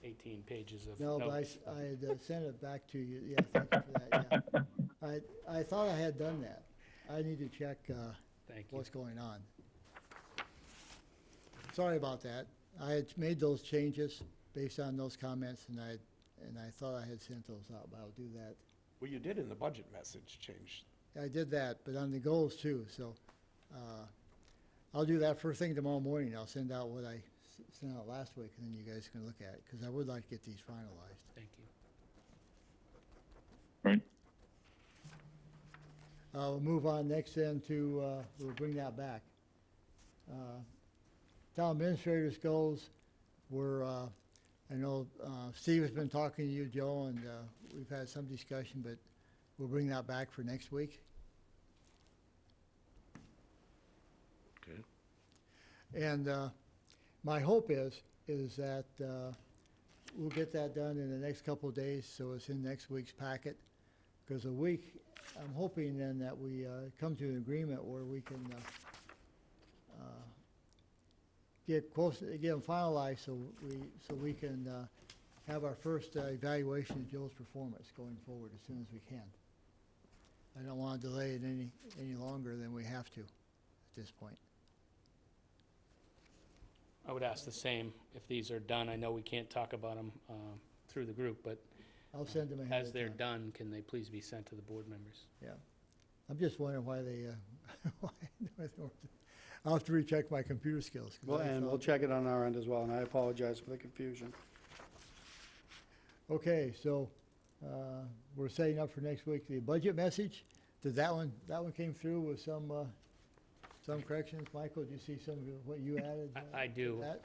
18 pages of No, but notes. I had sent it back to you. Yeah, thank you for that, yeah. I thought I had done that. I need to check Thank you. what's going on. Sorry about that. I had made those changes based on those comments, and I thought I had sent those out, but I'll do that. Well, you did in the budget message change. I did that, but on the goals too, so I'll do that first thing tomorrow morning. I'll send out what I sent out last week, and then you guys can look at it, because I would like to get these finalized. Thank you. Right. We'll move on next then to, we'll bring that back. Town administrator's goals were, I know Steve has been talking to you, Joe, and we've had some discussion, but we'll bring that back for next week. Okay. And my hope is that we'll get that done in the next couple of days, so it's in next week's packet. Because a week, I'm hoping then that we come to an agreement where we can get them finalized, so we can have our first evaluation of Joe's performance going forward as soon as we can. I don't want to delay it any longer than we have to at this point. I would ask the same if these are done. I know we can't talk about them through the group, but I'll send them ahead as of they're time. done, can they please be sent to the board members? Yeah. I'm just wondering why they, I'll have to recheck my computer skills. 'cause Well, I and we'll thought- check it on our end as well, and I apologize for the confusion. Okay, so we're setting up for next week the budget message. Did that one came through with some corrections? Michael, did you see some of what you added? I do. that?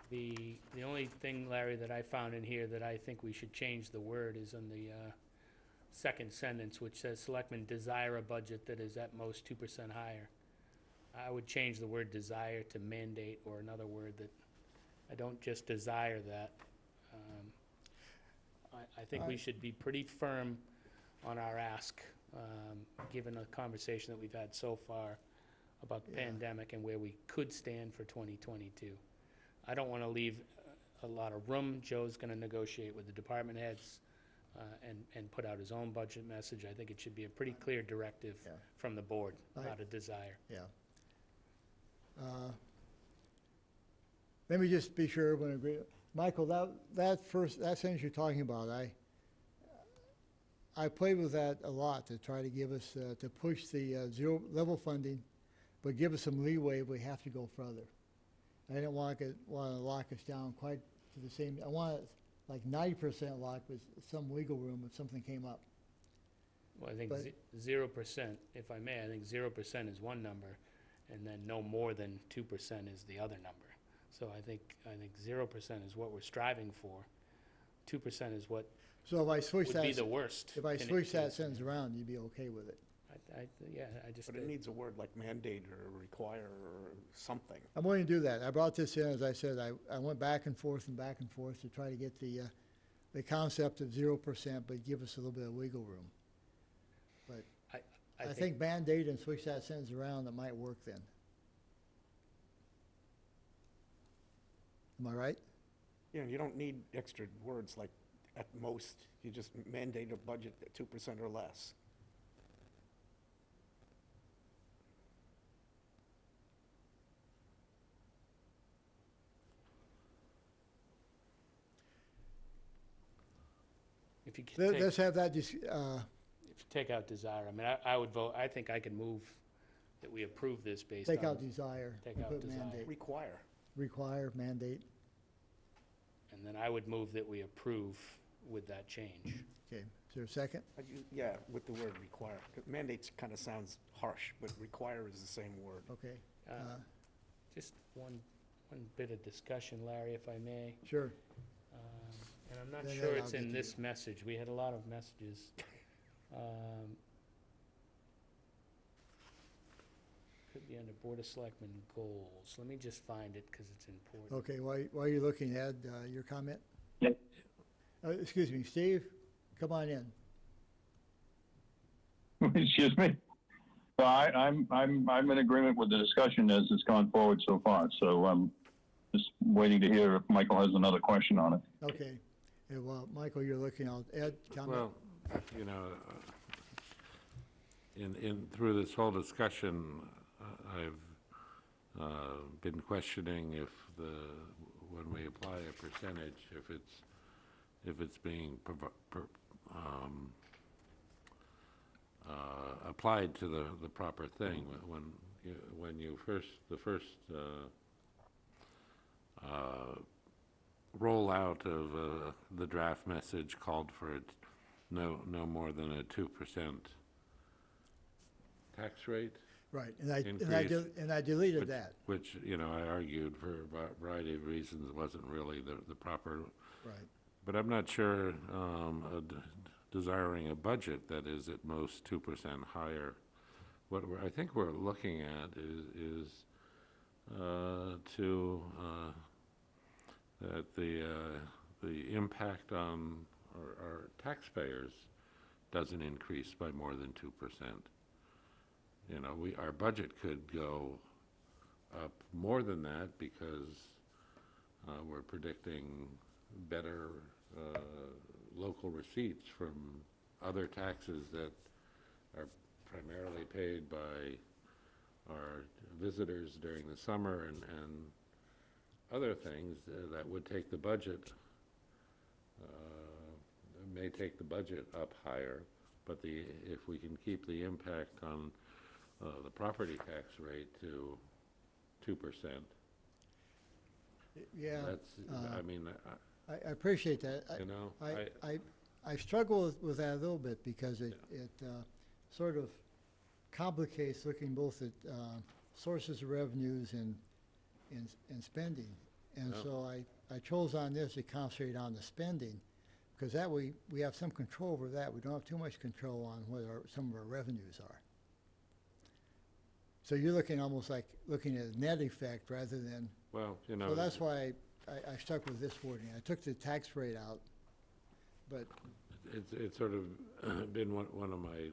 The only thing, Larry, that I found in here that I think we should change the word is on the second sentence, which says selectmen desire a budget that is at most 2% higher. I would change the word desire to mandate, or another word that, I don't just desire that. think we should be pretty firm on our ask, given the conversation that we've had so far about the Yeah. pandemic and where we could stand for 2022. I don't want to leave a lot of room. Joe's going to negotiate with the department heads and put out his own budget message. I think it should be a pretty clear directive Yeah. from the board, Right. not a desire. Yeah. Let me just be sure everyone agree. Michael, that sentence you're talking about, I played with that a lot to try to give us, to push the zero level funding, but give us some leeway if we have to go further. I didn't want to lock us down quite to the same, I want it like 90% lock with some wiggle room if something came up. Well, I think But- 0%, if I may, I think 0% is one number, and then no more than 2% is the other number. So I think 0% is what we're striving for. 2% is what So if I switch would be that, the worst. if I can- switch that can- sentence around, you'd be okay with it. Yeah, I just, But it needs a word like mandate or require or something. I'm willing to do that. I brought this in, as I said, I went back and forth to try to get the concept of 0%, but give us a little bit of wiggle room. But I think Band-Aid and switch that sentence around, that might work then. Am I right? Yeah, you don't need extra words like at most. You just mandate a budget at 2% or less. if you could take, Let's have that, if you take out desire, I mean, I would vote, I think I could move that we approve this based on. take out desire. Take and out put desire. mandate. Require, mandate. And then I would move that we approve with that change. Okay, is there a second? Yeah, with the word require. 'Cause mandates kind of sounds harsh, but require is the same word. Okay, Just one bit of discussion, Larry, if I may. sure. And I'm not Then sure I'll it's get in to this message. We had a lot of messages. Could be under Board of Selectmen goals. Let me just find it because it's important. Okay, while you're looking, Ed, your comment? Yep. Excuse me, Steve, come on in. Excuse me. So I'm in agreement with the discussion as it's gone forward so far. So I'm just waiting to hear if Michael has another question on it. Okay, yeah, well, Michael, you're looking out. Ed, comment? Well, you know, through this whole discussion, I've been questioning if when we apply a percentage, if it's being applied to the proper thing. When the first rollout of the draft message called for it no more than a 2% tax rate. Right, increase, and I deleted that. Which, you know, I argued for a variety of reasons wasn't really the proper. Right. But I'm not sure desiring a budget that is at most 2% higher. What I think we're looking at is that the impact on our taxpayers doesn't increase by more than 2%. You know, our budget could go up more than that because we're predicting better local receipts from other taxes that are primarily paid by our visitors during the summer and other things that would take the budget, may take the budget up higher, but if we can keep the impact on the property tax rate to 2%. Yeah. That's, I mean, I appreciate that. you know, I struggle with that a little bit because it sort of complicates looking both at sources of revenues and spending. And Yeah. so I chose on this to concentrate on the spending, because that way we have some control over that. We don't have too much control on what some of our revenues are. So you're looking almost like looking at a net effect rather than, well, you know. so that's why I stuck with this wording. I took the tax rate out but It's sort of been one of my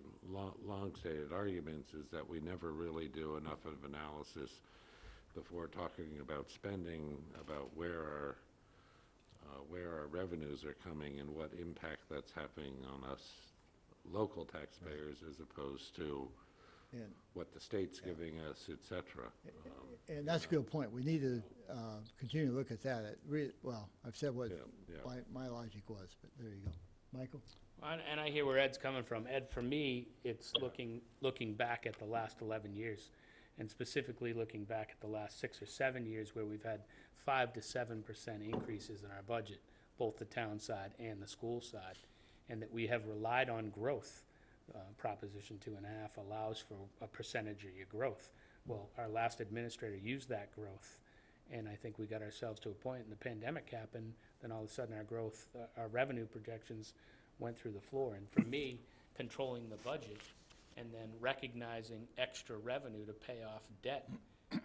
long-stated arguments is that we never really do enough of analysis before talking about spending, about where our revenues are coming and what impact that's having on us local taxpayers as opposed to and what the state's giving us, et cetera. and that's a good point. We need to continue to look at that. Well, I've said what Yeah. my logic was, but there you go. Michael? And I hear where Ed's coming from. Ed, for me, it's looking back at the last 11 years, and specifically looking back at the last 6 or 7 years where we've had 5 to 7% increases in our budget, both the town side and the school side, and that we have relied on growth. Proposition 2.5 allows for a percentage of your growth. Well, our last administrator used that growth, and I think we got ourselves to a point, and the pandemic happened, then all of a sudden our growth, our revenue projections went through the floor. And for me, controlling the budget and then recognizing extra revenue to pay off debt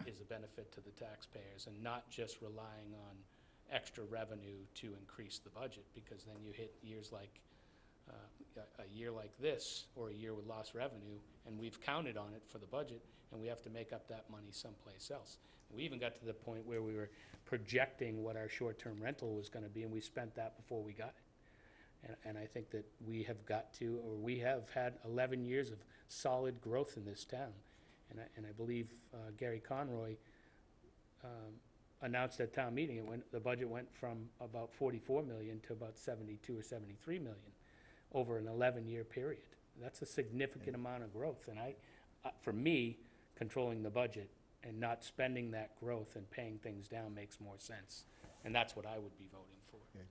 is a benefit to the taxpayers, and not just relying on extra revenue to increase the budget, because then you hit years like a year like this, or a year with lost revenue, and we've counted on it for the budget, and we have to make up that money someplace else. We even got to the point where we were projecting what our short-term rental was gonna be, and we spent that before we got it. And I think that we have got to, or we have had 11 years of solid growth in this town. And I believe Gary Conroy announced at town meeting, the budget went from about 44 million to about 72 or 73 million over an 11-year period. That's a significant amount of growth. And for me, controlling the budget and not spending that growth and paying things down makes more sense. And that's what I would be voting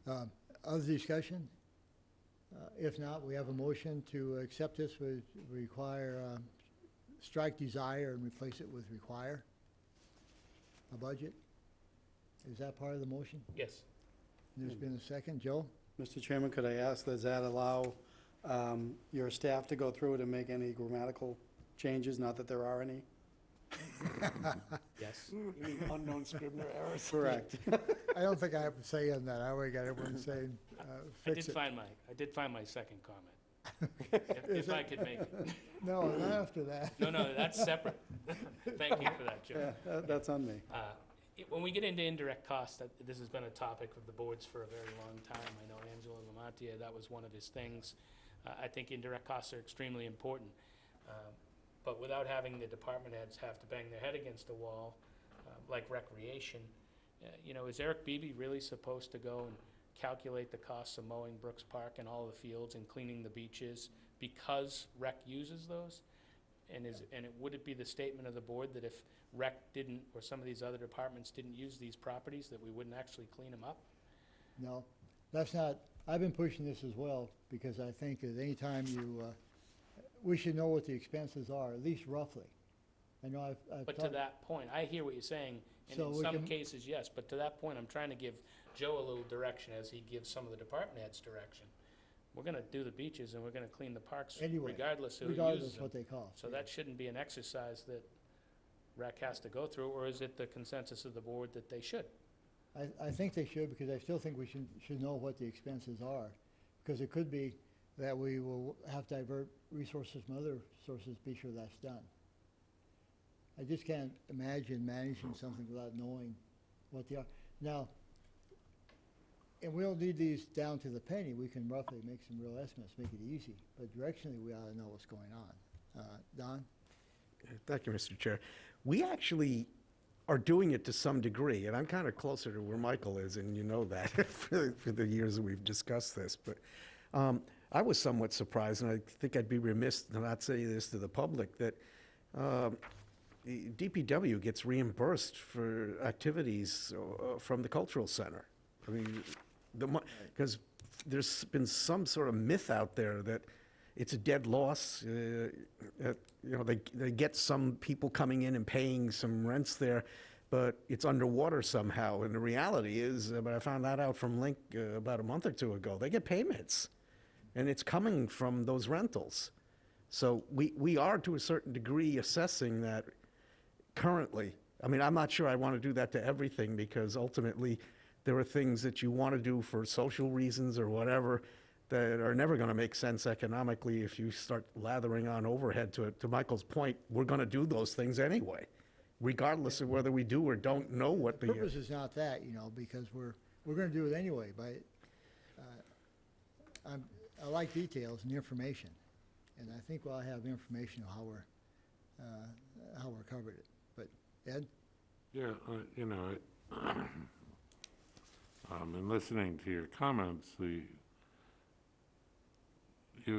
for. Other discussion? If not, we have a motion to accept this with require, strike desire and replace it with require a budget. Is that part of the motion? Yes. There's been a second. Joe? Mr. Chairman, could I ask, does that allow your staff to go through it and make any grammatical changes, not that there are any? Yes. Unknown Scribner errors. Correct. I don't think I have to say in that. I already got everyone saying, I fix it. I did find my second comment, if I could make it. No, not after that. No, that's separate. Thank you for that, Joe. Yeah, that's on me. When we get into indirect costs, this has been a topic of the boards for a very long time. I know Angelo Lamantia, that was one of his things. I think indirect costs are extremely important. But without having the department heads have to bang their head against a wall, like recreation, is Eric Beebe really supposed to go and calculate the costs of mowing Brooks Park and all the fields and cleaning the beaches because rec uses those? And would it be the statement of the board that if rec didn't, or some of these other departments didn't use these properties, that we wouldn't actually clean them up? No, that's not, I've been pushing this as well, because I think that anytime we should know what the expenses are, at least roughly. I know I've But to that point, I hear what you're saying, and So in we some can- cases, yes, but to that point, I'm trying to give Joe a little direction as he gives some of the department heads direction. We're gonna do the beaches and we're gonna clean the parks Anyway, regardless who regardless uses them. what they cost. So that shouldn't be an exercise that rec has to go through, or is it the consensus of the board that they should? I think they should, because I still think we should know what the expenses are. Because it could be that we will have to divert resources from other sources, be sure that's done. I just can't imagine managing something without knowing what they are. Now, and we don't need these down to the penny. We can roughly make some real estimates, make it easy. But directionally, we ought to know what's going on. Don? Thank you, Mr. Chair. We actually are doing it to some degree, and I'm kind of closer to where Michael is, and you know that for the years that we've discussed this. But I was somewhat surprised, and I think I'd be remiss to not say this to the public, that the DPW gets reimbursed for activities from the cultural center. I mean, because there's been some sort of myth out there that it's a dead loss. They get some people coming in and paying some rents there, but it's underwater somehow. And the reality is, but I found that out from Link about a month or two ago, they get payments, and it's coming from those rentals. So we are, to a certain degree, assessing that currently. I mean, I'm not sure I want to do that to everything, because ultimately there are things that you want to do for social reasons or whatever that are never going to make sense economically if you start lathering on overhead to it. To Michael's point, we're going to do those things anyway, regardless of whether we do or don't know what The the. purpose is not that, because we're gonna do it anyway, but, I like details and information. And I think we'll have information on how we're covered it. But Ed? Yeah, in listening to your comments, you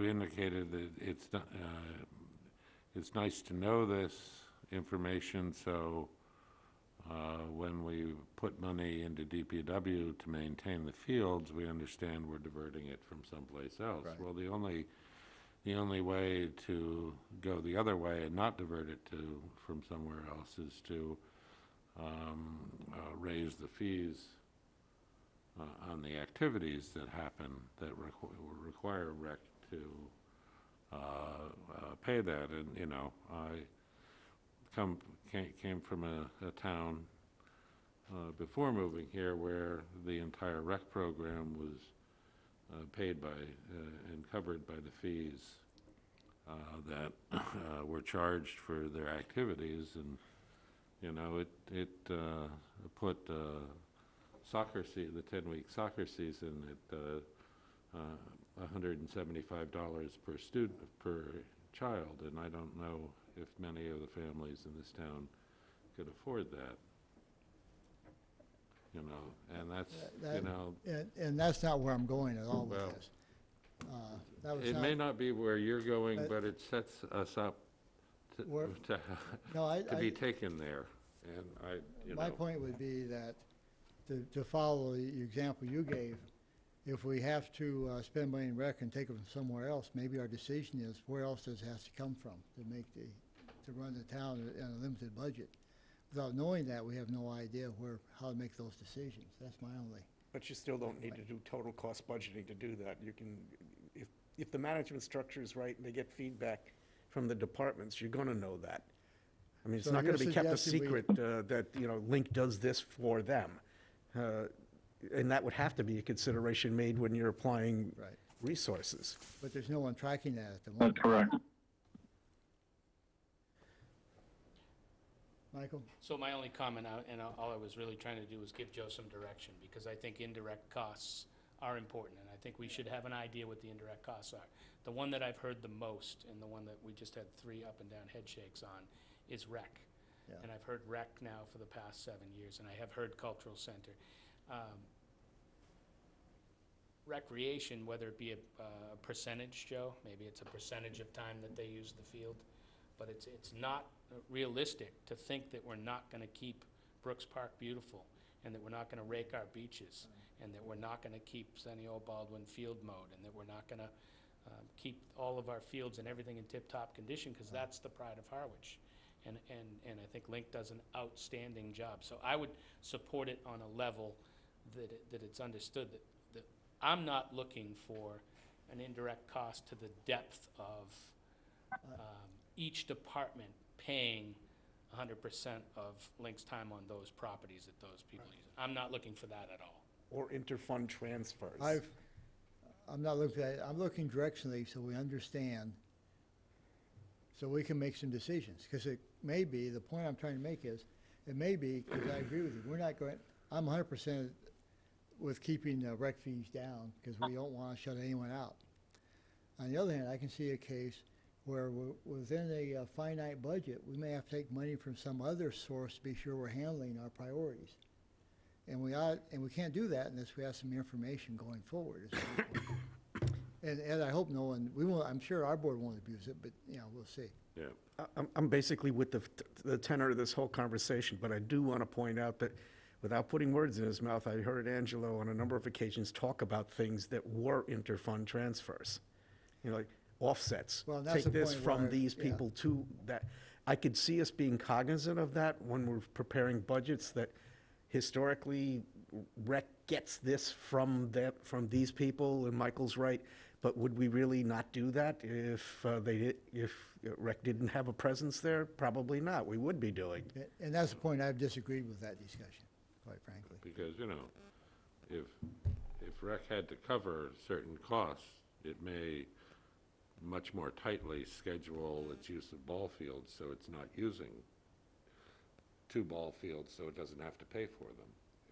indicated that it's nice to know this information, so when we put money into DPW to maintain the fields, we understand we're diverting it from someplace else. Right. Well, the only way to go the other way and not divert it from somewhere else is to raise the fees on the activities that happen that require rec to pay that. And I came from a town before moving here where the entire rec program was paid by and covered by the fees that were charged for their activities, and it put soccer the 10-week soccer season at $175 per student per child, and I don't know if many of the families in this town could afford that. And that's And that's not where I'm going at all with Well, this. That was it not- may not be where you're going, but- but it sets us up Where- to No, to be taken there. And my point would be that to follow the example you gave, if we have to spend money in rec and take it from somewhere else, maybe our decision is where else does it have to come from to run the town in a limited budget. Without knowing that, we have no idea how to make those decisions. That's my only. But you still don't need to do total cost budgeting to do that. You can, if the management structure is right and they get feedback from the departments, you're going to know that. I mean, it's So not going to you're be kept a suggesting secret that, Link does this for them. And that would have to be a consideration made when you're applying Right. resources. But there's no one tracking that at the That's moment. correct. Michael? So my only comment, and all I was really trying to do was give Joe some direction, because I think indirect costs are important, and I think we should have an idea what the indirect costs are. The one that I've heard the most, and the one that we just had 3 up and down head shakes on, is rec. Yeah. And I've heard rec now for the past 7 years, and I have heard cultural center. Recreation, whether it be a percentage, Joe, maybe it's a percentage of time that they use the field, but it's not realistic to think that we're not going to keep Brooks Park beautiful, and that we're not going to rake our beaches, and that we're not going to keep Senio Baldwin field mode, and that we're not going to keep all of our fields and everything in tip-top condition, because that's the pride of Harwich. And I think Link does an outstanding job. So I would support it on a level that it's understood that I'm not looking for an indirect cost to the depth of each department paying 100% of Link's time on those properties that those people use. I'm not looking for that at all. Or interfund transfers. I'm not looking at it. I'm looking directionally so we understand, so we can make some decisions. Because it may be, the point I'm trying to make is, it may be, because I agree with you, we're not going, I'm 100% with keeping rec fees down, because we don't want to shut anyone out. On the other hand, I can see a case where within a finite budget, we may have to take money from some other source to be sure we're handling our priorities. And we can't do that unless we have some information going forward. And I hope no one, I'm sure our board won't abuse it, but, we'll see. Yeah. I'm basically with the tenor of this whole conversation, but I do want to point out that without putting words in his mouth, I heard Angelo on a number of occasions talk about things that were interfund transfers. Like offsets. Well, that's Take the this point from where- these yeah. people to that. I could see us being cognizant of that when we're preparing budgets, that historically rec gets this from these people, and Michael's right. But would we really not do that if rec didn't have a presence there? Probably not. We would be doing. And that's the point I've disagreed with that discussion, quite frankly. Because, if rec had to cover certain costs, it may much more tightly schedule its use of ball fields, so it's not using 2 ball fields, so it doesn't have to pay for them.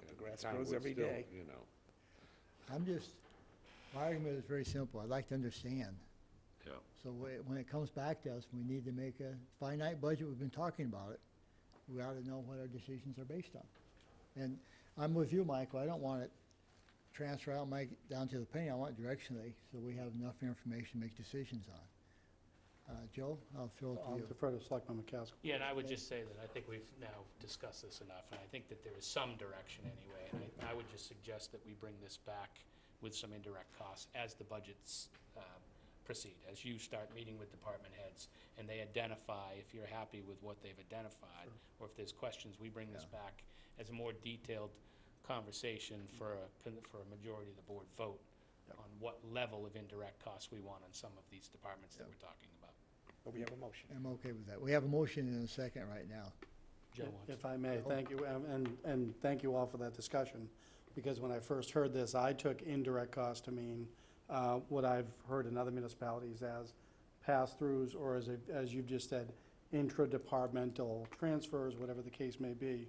The grass Town grows would every still, day. You know, my argument is very simple. I'd like to understand. yeah. So when it comes back to us, we need to make a finite budget. We've been talking about it. We ought to know what our decisions are based on. And I'm with you, Michael. I don't want it transfer out, down to the penny. I want it directionally, so we have enough information to make decisions on. Joe, I'll throw it to I'll you. defer to Selectman McCaskill. Yeah, and I would just say that I think we've now discussed this enough, and I think that there is some direction anyway. And I would just suggest that we bring this back with some indirect costs as the budgets proceed. As you start meeting with department heads and they identify, if you're happy with what they've identified, or if there's questions, we bring this back as a more detailed conversation for a majority of the board vote on what level of indirect costs we want on some of these departments that we're talking about. But we have a motion. I'm okay with that. We have a motion and a second right now. Joe wants If I may, thank you, and thank you all for that discussion, because when I first heard this, I took indirect cost to mean what I've heard in other municipalities as pass-throughs, or as you've just said, intra-departmental transfers, whatever the case may be.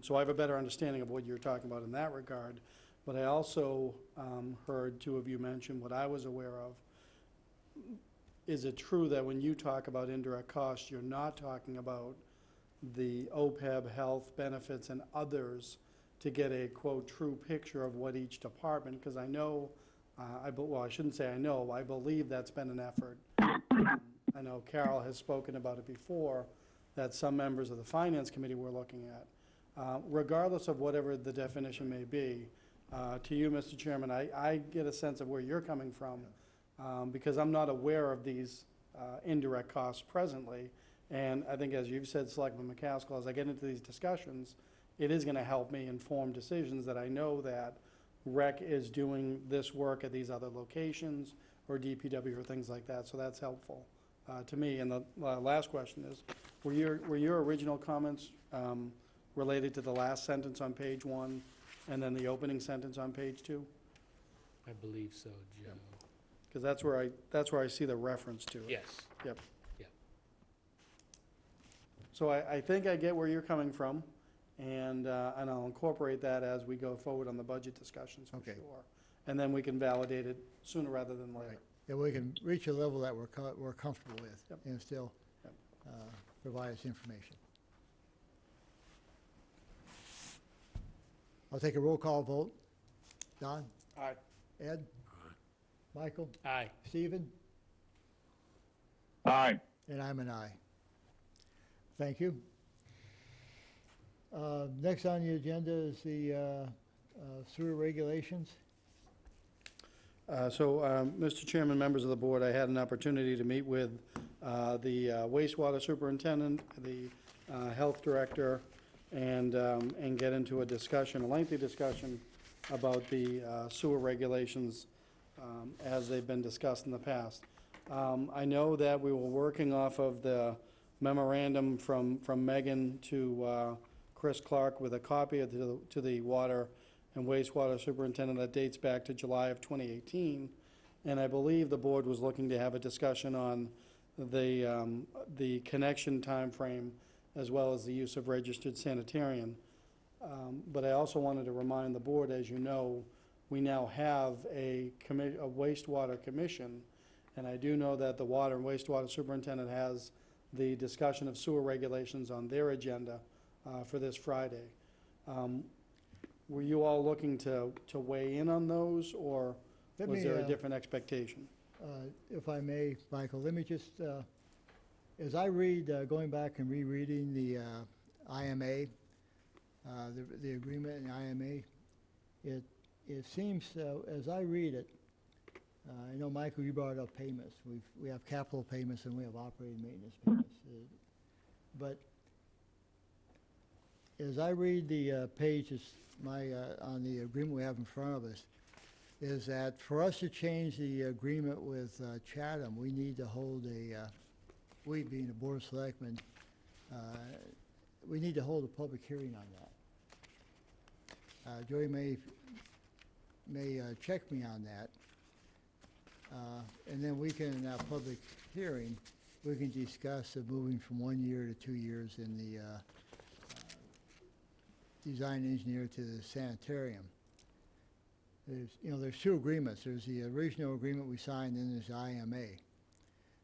So I have a better understanding of what you're talking about in that regard. But I also heard 2 of you mention what I was aware of. Is it true that when you talk about indirect costs, you're not talking about the OPEB, health, benefits, and others to get a, quote, true picture of what each department, because I know, well, I shouldn't say I know, I believe that's been an effort. I know Carol has spoken about it before, that some members of the Finance Committee were looking at. Regardless of whatever the definition may be, to you, Mr. Chairman, I get a sense of where you're coming from, because I'm not aware of these indirect costs presently. And I think, as you've said, Selectman McCaskill, as I get into these discussions, it is going to help me inform decisions that I know that rec is doing this work at these other locations, or DPW, or things like that. So that's helpful to me. And the last question is, were your original comments related to the last sentence on page 1 and then the opening sentence on page 2? I believe so, Joe. Because that's where I see the reference to it. Yes. Yep. Yep. So I think I get where you're coming from, and I'll incorporate that as we go forward on the budget discussions, for Okay. sure. And then we can validate it sooner rather than later. Right. Yeah, we can reach a level that we're comfortable with. Yep. And still Yep. provide us information. I'll take a roll call vote. Don? Aye. Ed? Michael? Aye. Stephen? Aye. And I'm an aye. Thank you. Next on the agenda is the sewer regulations. Mr. Chairman, members of the board, I had an opportunity to meet with the wastewater superintendent, the health director, and get into a lengthy discussion about the sewer regulations as they've been discussed in the past. I know that we were working off of the memorandum from Megan to Chris Clark with a copy to the water and wastewater superintendent that dates back to July of 2018. And I believe the board was looking to have a discussion on the connection timeframe as well as the use of registered sanitarium. But I also wanted to remind the board, as you know, we now have a wastewater commission, and I do know that the water and wastewater superintendent has the discussion of sewer regulations on their agenda for this Friday. Were you all looking to weigh in on those, or was there a different expectation? If I may, Michael, let me just, as I read, going back and rereading the IMA, the agreement in IMA, it seems, as I read it, I know, Michael, you brought up payments. We have capital payments and we have operating maintenance payments. But as I read the pages on the agreement we have in front of us, is that for us to change the agreement with Chatham, we need to hold we being the Board of Selectmen, we need to hold a public hearing on that. Joey may check me on that. And then we can, in our public hearing, we can discuss moving from 1 year to 2 years in the design engineer to the sanitarium. There's two agreements. There's the original agreement we signed, and there's the IMA.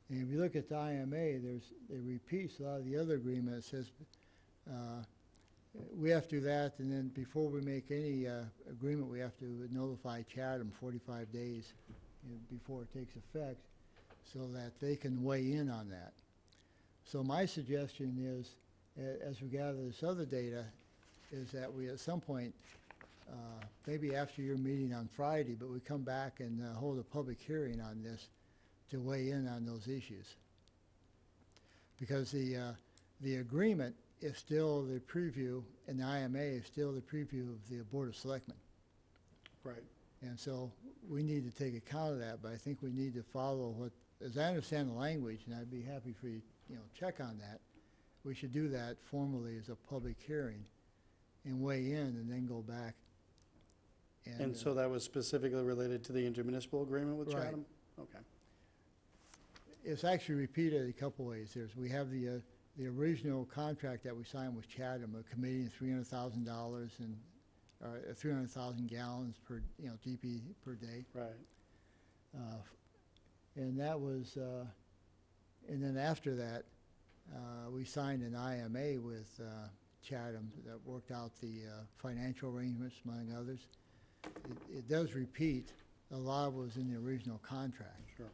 And if you look at the IMA, it repeats a lot of the other agreements. It says we have to do that, and then before we make any agreement, we have to notify Chatham 45 days before it takes effect, so that they can weigh in on that. So my suggestion is, as we gather this other data, is that we at some point, maybe after your meeting on Friday, but we come back and hold a public hearing on this to weigh in on those issues. Because the agreement is still the preview, and the IMA is still the preview of the Board of Selectmen. Right. And so we need to take account of that, but I think we need to follow what, as I understand the language, and I'd be happy for you, check on that. We should do that formally as a public hearing and weigh in and then go back. And so that was specifically related to the intermunicipal agreement with Right. Chatham? Okay. It's actually repeated a couple ways. We have the original contract that we signed with Chatham, committing $300,000 and 300,000 gallons per GP per day. Right. And that was, and then after that, we signed an IMA with Chatham that worked out the financial arrangements, among others. It does repeat a lot of what was in the original contract. Sure.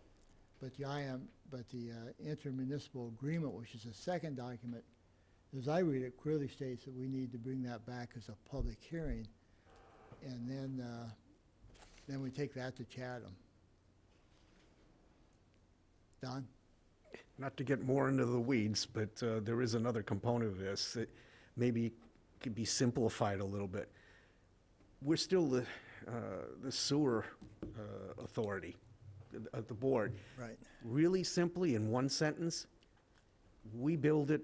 But the intermunicipal agreement, which is the second document, as I read it, clearly states that we need to bring that back as a public hearing, and then we take that to Chatham. Don? Not to get more into the weeds, but there is another component of this that maybe could be simplified a little bit. We're still the sewer authority, the board. Right. Really simply, in one sentence, we build it,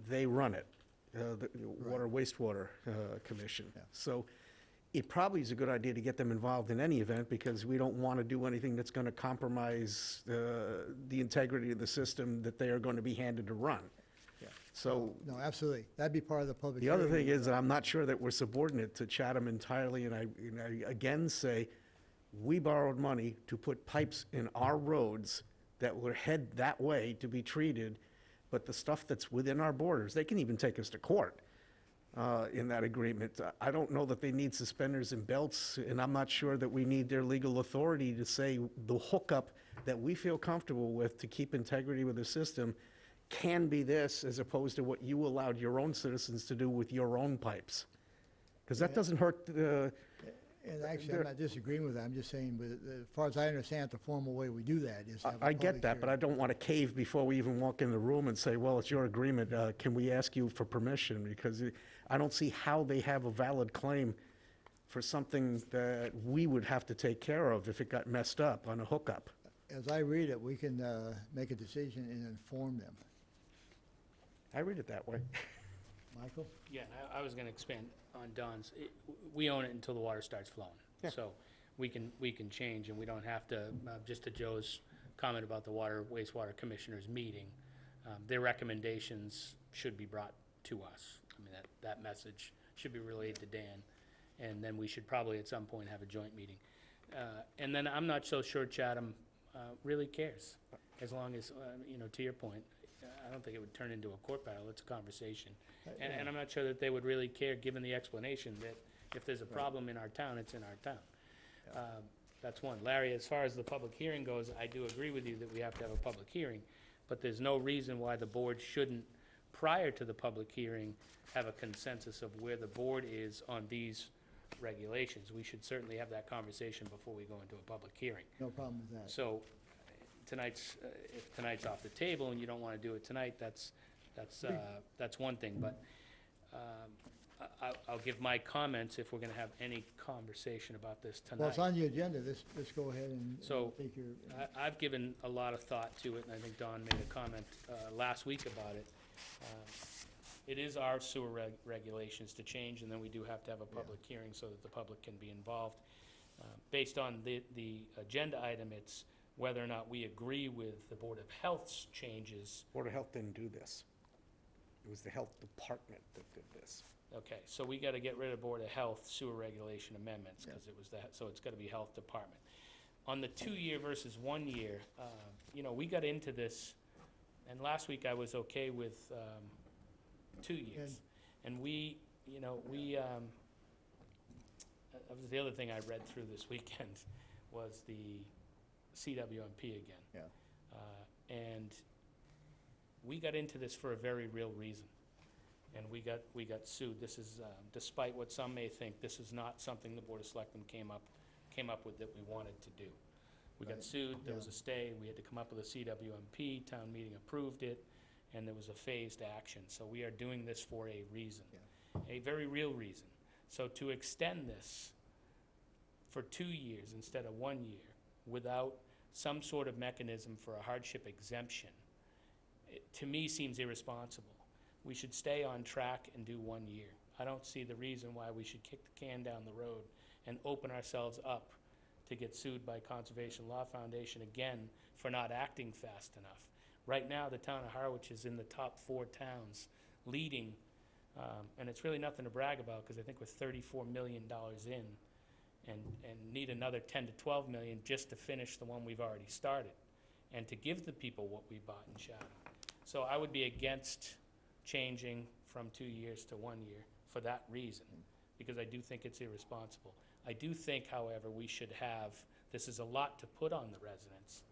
they run it, the Water Wastewater Commission. Yeah. So it probably is a good idea to get them involved in any event, because we don't want to do anything that's going to compromise the integrity of the system that they are going to be handed to run. Yeah. So No, absolutely. That'd be part of the public the hearing. other thing is that I'm not sure that we're subordinate to Chatham entirely, and I again say, we borrowed money to put pipes in our roads that were head that way to be treated, but the stuff that's within our borders, they can even take us to court in that agreement. I don't know that they need suspenders and belts, and I'm not sure that we need their legal authority to say the hookup that we feel comfortable with to keep integrity with the system can be this, as opposed to what you allowed your own citizens to do with your own pipes. Because that doesn't hurt the... And actually, I'm not disagreeing with that. I'm just saying, but as far as I understand, the formal way we do that is to have a I get public that, but I hearing. don't want to cave before we even walk in the room and say, well, it's your agreement, can we ask you for permission? Because I don't see how they have a valid claim for something that we would have to take care of if it got messed up on a hookup. As I read it, we can make a decision and inform them. I read it that way. Michael? Yeah, and I was gonna expand on Don's. We own it until the water starts flowing. Yeah. So we can change, and we don't have to, just to Joe's comment about the Water Wastewater Commissioners meeting, their recommendations should be brought to us. I mean, that message should be relayed to Dan, and then we should probably at some point have a joint meeting. And then I'm not so sure Chatham really cares, as long as, to your point, I don't think it would turn into a court battle. It's a conversation. And I'm not sure that they would really care, given the explanation that if there's a problem in our town, it's in our town. That's one. Larry, as far as the public hearing goes, I do agree with you that we have to have a public hearing, but there's no reason why the board shouldn't, prior to the public hearing, have a consensus of where the board is on these regulations. We should certainly have that conversation before we go into a public hearing. No problem with that. So if tonight's off the table and you don't want to do it tonight, that's one thing, but I'll give my comments if we're going to have any conversation about this tonight. Well, it's on the agenda. Let's go ahead and So, take your... I've given a lot of thought to it, and I think Don made a comment last week about it. it is our sewer regulations to change, and then we do have to have a public hearing so that the public can be involved. Based on the agenda item, it's whether or not we agree with the Board of Health's changes. Board of Health didn't do this. It was the Health Department that did this. Okay, so we gotta get rid of Board of Health sewer regulation amendments, because it was that, so it's gotta be Health Department. On the 2-year versus 1 year, you know, we got into this, and last week I was okay with 2 years. And we, you know, that was the other thing I read through this weekend, was the CWMP again. Yeah. And we got into this for a very real reason. And we got sued. This is, despite what some may think, this is not something the Board of Selectmen came up with that we wanted to do. We got sued, there was a stay, we had to come up with a CWMP, town meeting approved it, and there was a phased action. So we are doing this for a reason, a very real reason. So to extend this for 2 years instead of 1 year, without some sort of mechanism for a hardship exemption, to me seems irresponsible. We should stay on track and do 1 year. I don't see the reason why we should kick the can down the road and open ourselves up to get sued by Conservation Law Foundation again for not acting fast enough. Right now, the town of Harwich is in the top 4 towns, leading, and it's really nothing to brag about, because I think we're $34 million in, and need another 10 to 12 million just to finish the one we've already started, and to give the people what we bought in Chatham. So I would be against changing from 2 years to 1 year for that reason, because I do think it's irresponsible. I do think, however, we should have, this is a lot to put on the residents,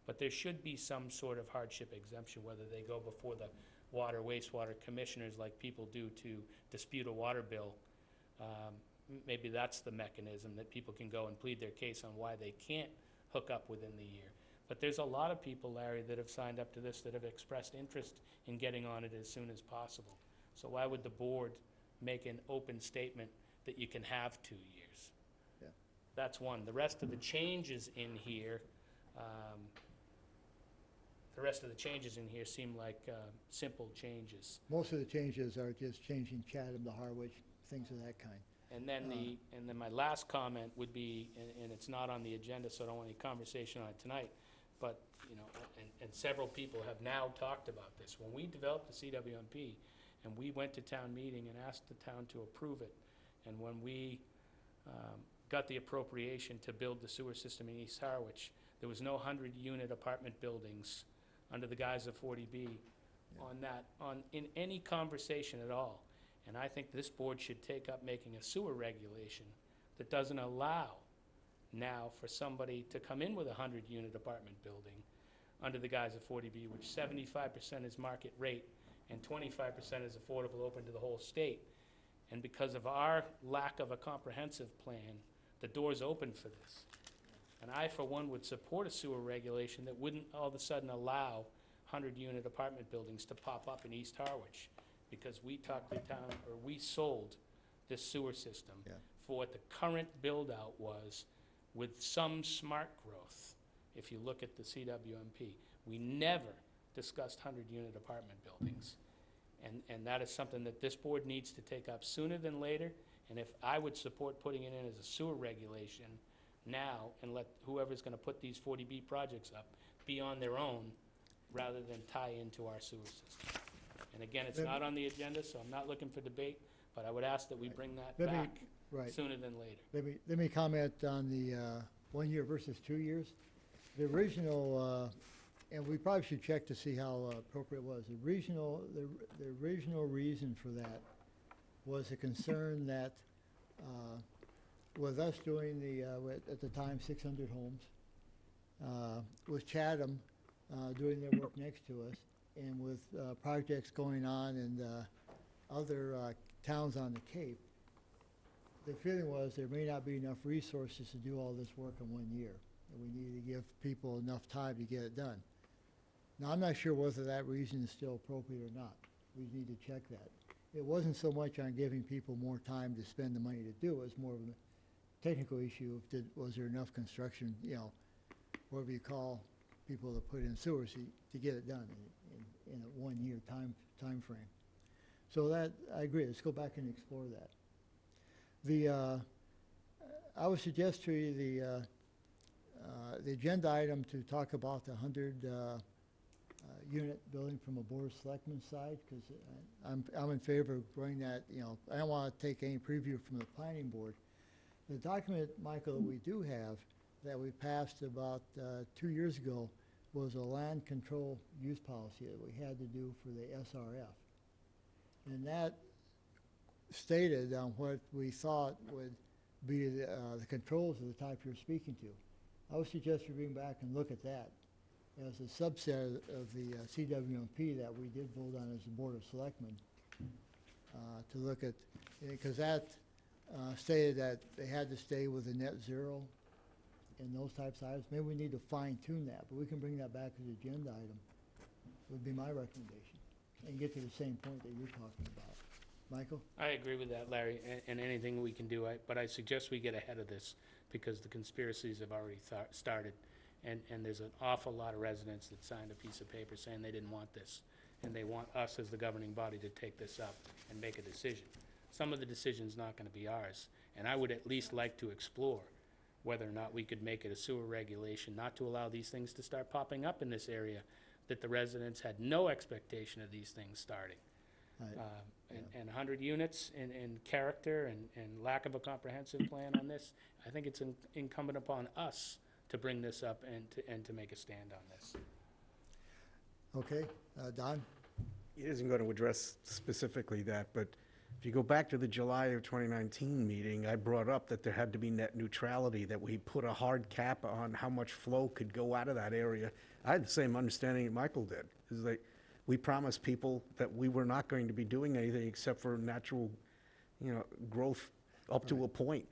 but there should be some sort of hardship exemption, whether they go before the water, wastewater commissioners like people do to dispute a water bill. Maybe that's the mechanism that people can go and plead their case on why they can't hook up within the year. But there's a lot of people, Larry, that have signed up to this that have expressed interest in getting on it as soon as possible. So why would the board make an open statement that you can have 2 years? Yeah. That's one. The rest of the changes in here, seem like simple changes. Most of the changes are just changing Chatham to Harwich, things of that kind. And then my last comment would be, and it's not on the agenda, so I don't want any conversation on it tonight, but, you know, and several people have now talked about this. When we developed the CWMP, and we went to town meeting and asked the town to approve it, and when we got the appropriation to build the sewer system in East Harwich, there was no 100-unit apartment buildings under the guise of 40B in any conversation at all. And I think this board should take up making a sewer regulation that doesn't allow now for somebody to come in with a 100-unit apartment building under the guise of 40B, which 75% is market rate and 25% is affordable, open to the whole state. And because of our lack of a comprehensive plan, the door's open for this. And I, for one, would support a sewer regulation that wouldn't all of a sudden allow 100-unit apartment buildings to pop up in East Harwich, because we talked to town, or we sold this sewer system for what the current build-out was with some smart growth. If you look at the CWMP, we never discussed 100-unit apartment buildings. And that is something that this board needs to take up sooner than later. And if I would support putting it in as a sewer regulation now, and let whoever's gonna put these 40B projects up be on their own, rather than tie into our sewer system. And again, it's not on the agenda, so I'm not looking for debate, but I would ask that we bring that back sooner than later. Let me comment on the 1 year versus 2 years. The original, and we probably should check to see how appropriate it was. The original reason for that was a concern that with us doing at the time, 600 homes, with Chatham doing their work next to us, and with projects going on in other towns on the Cape, the feeling was there may not be enough resources to do all this work in 1 year, and we needed to give people enough time to get it done. Now, I'm not sure whether that reason is still appropriate or not. We need to check that. It wasn't so much on giving people more time to spend the money to do it. It was more of a technical issue of was there enough construction, you know, whatever you call people to put in sewers to get it done in a 1 year time frame. So that, I agree, let's go back and explore that. The, I would suggest to you the agenda item to talk about the 100 unit building from a Board of Selectmen side, because I'm in favor of bringing that, you know, I don't want to take any preview from the planning board. The document, Michael, that we do have, that we passed about 2 years ago, was a land control use policy that we had to do for the SRF. And that stated on what we thought would be the controls of the type you're speaking to. I would suggest you bring back and look at that as a subset of the CWMP that we did vote on as the Board of Selectmen to look at, because that stated that they had to stay with the net zero and those types of items. Maybe we need to fine tune that, but we can bring that back as an agenda item, would be my recommendation, and get to the same point that you're talking about. Michael? I agree with that, Larry, and anything we can do, but I suggest we get ahead of this, because the conspiracies have already started, and there's an awful lot of residents that signed a piece of paper saying they didn't want this, and they want us as the governing body to take this up and make a decision. Some of the decision's not gonna be ours, and I would at least like to explore whether or not we could make it a sewer regulation, not to allow these things to start popping up in this area, that the residents had no expectation of these things starting. And 100 units in character and lack of a comprehensive plan on this, I think it's incumbent upon us to bring this up and to make a stand on this. Okay, Don? It isn't going to address specifically that, but if you go back to the July of 2019 meeting, I brought up that there had to be net neutrality, that we put a hard cap on how much flow could go out of that area. I had the same understanding that Michael did, is that we promised people that we were not going to be doing anything except for natural, you know, growth up to a point,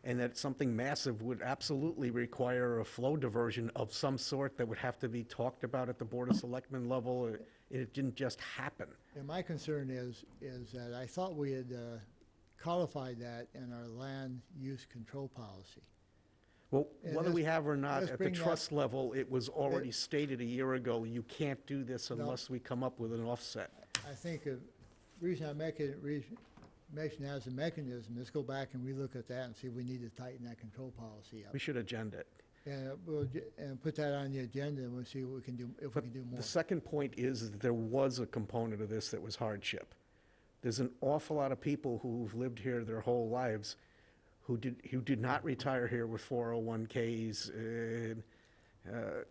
and that something massive would absolutely require a flow diversion of some sort that would have to be talked about at the Board of Selectmen level. It didn't just happen. And my concern is that I thought we had codified that in our land use control policy. Well, And whether we have or not, let's at the bring that- trust level, it was already stated a year ago, you can't do this No. unless we come up with an offset. I think the reason I mention that as a mechanism, let's go back and relook at that and see if we need to tighten that control policy up. We should agenda it. And put that on the agenda, and we'll see what we can do, if we can do more. The second point is that there was a component of this that was hardship. There's an awful lot of people who've lived here their whole lives who did not retire here with 401Ks.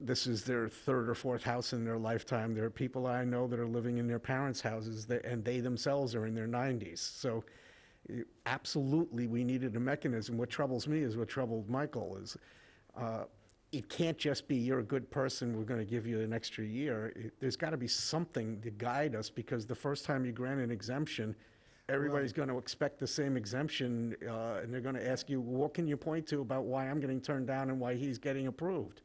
This is their third or fourth house in their lifetime. There are people I know that are living in their parents' houses, and they themselves are in their 90s. So absolutely, we needed a mechanism. What troubles me is what troubled Michael is it can't just be, you're a good person, we're going to give you an extra year. There's got to be something to guide us, because the first time you grant an exemption, everybody's going to expect the same exemption, and they're going to ask you, what can you point to about why I'm getting turned down and why he's getting approved?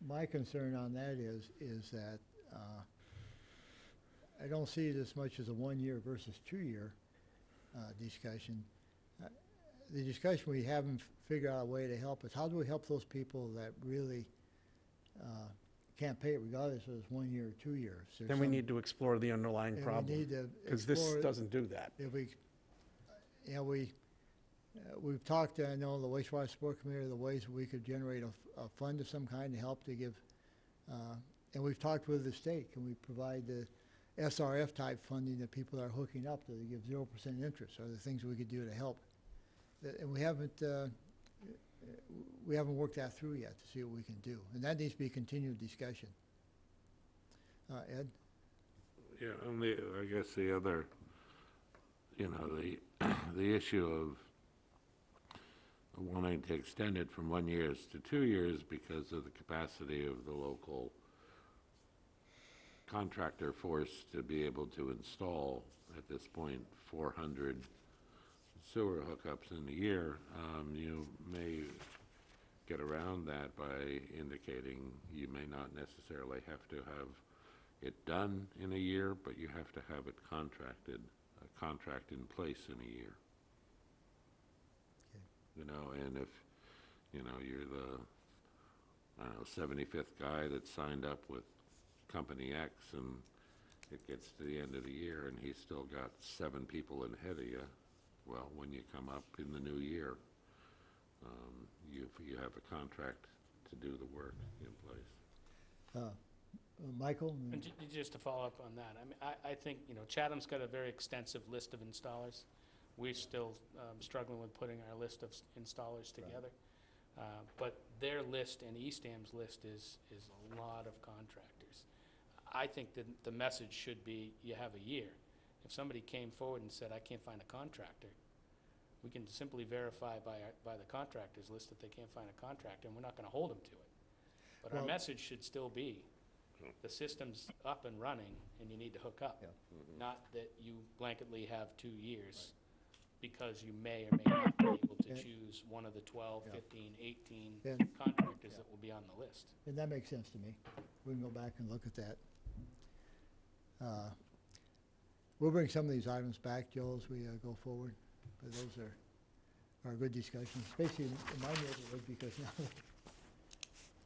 My concern on that is that I don't see it as much as a 1 year versus 2 year discussion. The discussion we haven't figured out a way to help is, how do we help those people that really can't pay it regardless of it's 1 year or 2 years? Then we need to explore the underlying and problem. we need to Because this explore it. doesn't do that. If we, you know, we've talked, I know, the wastewater support committee, the ways we could generate a fund of some kind to help to give, and we've talked with the state, can we provide the SRF type funding that people are hooking up to, they give 0% interest, are the things we could do to help. And we haven't worked that through yet to see what we can do, and that needs to be a continued discussion. Ed? Yeah, and I guess the other, you know, the issue of wanting to extend it from 1 year to 2 years because of the capacity of the local contractor force to be able to install, at this point, 400 sewer hookups in a year. You may get around that by indicating you may not necessarily have to have it done in a year, but you have to have it contracted, a contract in place in a year. Okay. You know, and if, you know, you're the, I don't know, 75th guy that signed up with Company X, and it gets to the end of the year and he's still got 7 people ahead of you, well, when you come up in the new year, you have a contract to do the work in place. Michael? And just to follow up on that, I mean, I think, you know, Chatham's got a very extensive list of installers. We're still struggling with putting our list of installers together. But their list and Eastham's list is a lot of contractors. I think that the message should be, you have a year. If somebody came forward and said, I can't find a contractor, we can simply verify by the contractors list that they can't find a contractor, and we're not gonna hold them to it. But our Well- message should still be, the system's up and running, and you need to hook up. Yeah. Not that you blanketly have 2 years, because you may or may not be able to And- choose one of the 12, Yeah. 15, 18 And- contractors that will be on the list. And that makes sense to me. We can go back and look at that. We'll bring some of these items back, Joe, as we go forward. But those are good discussions, especially in my neighborhood, because now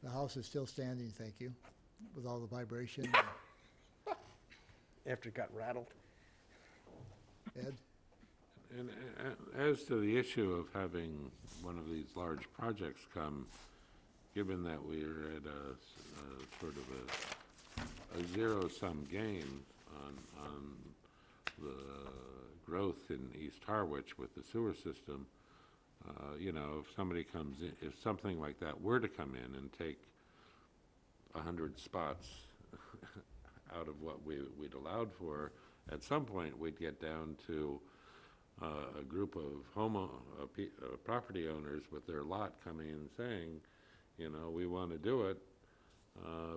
the house is still standing, thank you, with all the vibration. After it got rattled. Ed? And as to the issue of having one of these large projects come, given that we're at a sort of a zero-sum game on the growth in East Harwich with the sewer system, you know, if somebody comes in, if something like that were to come in and take 100 spots out of what we'd allowed for, at some point we'd get down to a group of property owners with their lot coming in and saying, you know, we want to do it,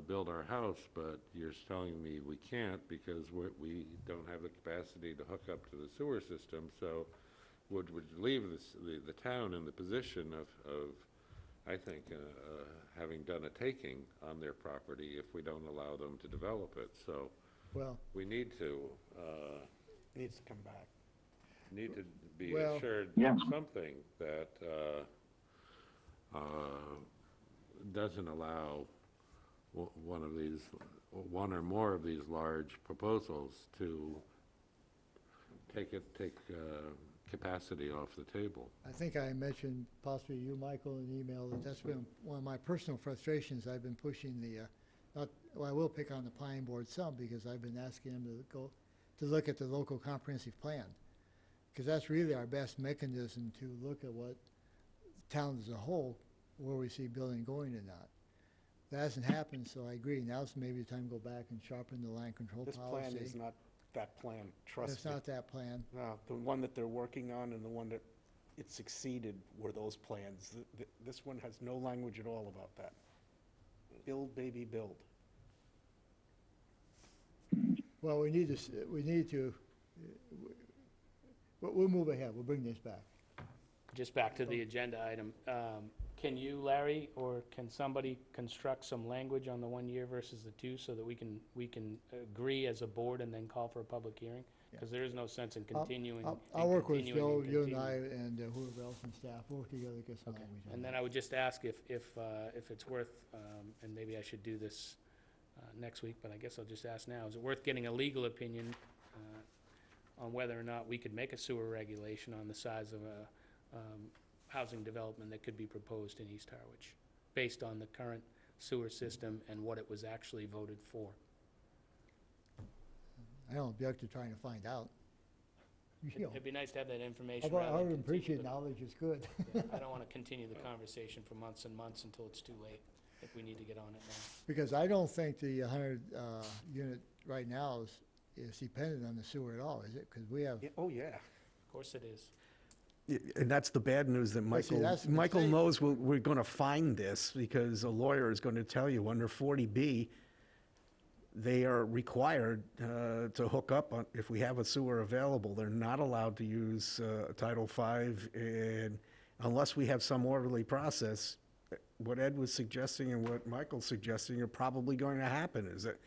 build our house, but you're telling me we can't because we don't have the capacity to hook up to the sewer system. So would leave the town in the position of I think, having done a taking on their property if we don't allow them to develop it. So Well, we need to Needs to come back. be Well- assured Yeah. of something that doesn't allow one or more of these large proposals to take capacity off the table. I think I mentioned, possibly you, Michael, in an email, that that's been one of my personal frustrations. I've been pushing I will pick on the planning board some, because I've been asking them to look at the local comprehensive plan. Because that's really our best mechanism to look at what the town as a whole, where we see building going or not. That hasn't happened, so I agree. Now's maybe the time to go back and sharpen the land control This policy. plan is not that plan, trust It's me. not that plan. No, the one that they're working on and the one that it succeeded were those plans. This one has no language at all about that. Build, baby, build. Well, we need to, we'll move ahead. We'll bring this back. Just back to the agenda item. Can you, Larry, or can somebody construct some language on the 1 year versus the 2 so that we can agree as a board and then call for a public hearing? Because there is no sense in continuing. I'll work with continuing Joe, you and continuing. I, and whoever else in staff, we'll work together to get some language on And then that. I would just ask if it's worth, and maybe I should do this next week, but I guess I'll just ask now, is it worth getting a legal opinion on whether or not we could make a sewer regulation on the size of a housing development that could be proposed in East Harwich, based on the current sewer system and what it was actually voted for? I don't object to trying to find out. You know, It'd be nice to have that information. I rather would than appreciate continue knowledge is good. I don't want to continue the conversation for months and months until it's too late. I think we need to get on it now. Because I don't think the 100 unit right now is dependent on the sewer at all, is it? Because we have, Yeah, oh, yeah. Of course it is. And that's the bad news that But see, Michael, that's the Michael mistake. knows we're going to find this because a lawyer is going to tell you under 40B, they are required to hook up on, if we have a sewer available. They're not allowed to use Title V, and unless we have some orderly process. What Ed was suggesting and what Michael's suggesting are probably going to happen, is that,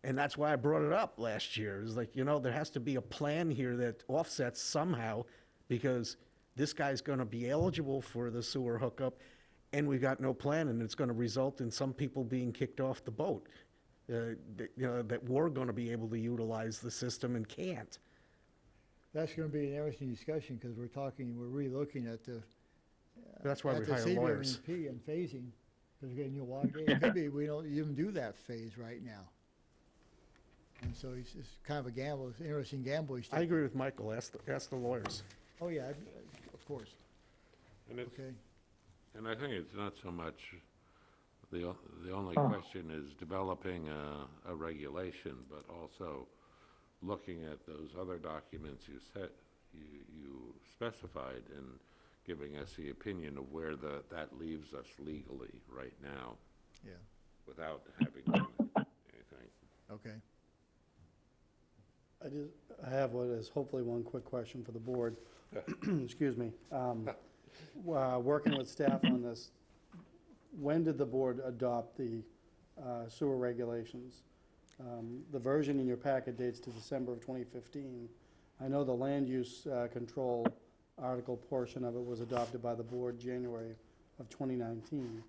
and that's why I brought it up last year, is like, you know, there has to be a plan here that offsets somehow, because this guy's going to be eligible for the sewer hookup, and we got no plan, and it's going to result in some people being kicked off the boat. that we're going to be able to utilize the system and can't. That's gonna be an interesting discussion, because we're re-looking at the. That's why we at the hire lawyers. CWMP and phasing, because we're getting new water. It could be, we don't even do that phase right now. And so it's kind of a gamble, it's an interesting gamble. I agree with Michael. Ask the lawyers. Oh, yeah, of course, And it's, okay. and I think it's not so much, the only question is developing a regulation, but also looking at those other documents you specified and giving us the opinion of where that leaves us legally right now Yeah, without having done anything. okay. I have what is hopefully one quick question for the board. Excuse me. Working with staff on this, when did the board adopt the sewer regulations? The version in your packet dates to December of 2015. I know the land use control article portion of it was adopted by the board January of 2019.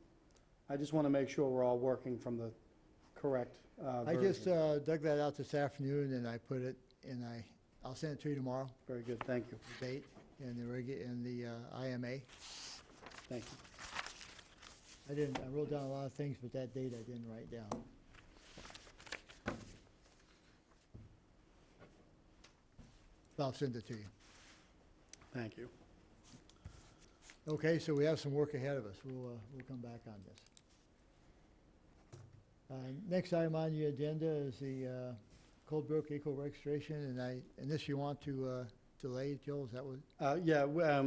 I just want to make sure we're all working from the correct I version. just dug that out this afternoon, and I put it, and I'll send it to you tomorrow, Very good, thank you, the date and the IMA. thank you. I wrote down a lot of things, but that date I didn't write down. I'll send it to you. Thank you. Okay, so we have some work ahead of us. We'll come back on this. Next item on the agenda is the Cold Brook Eco registration, and this you want to delay, Joe, is that what?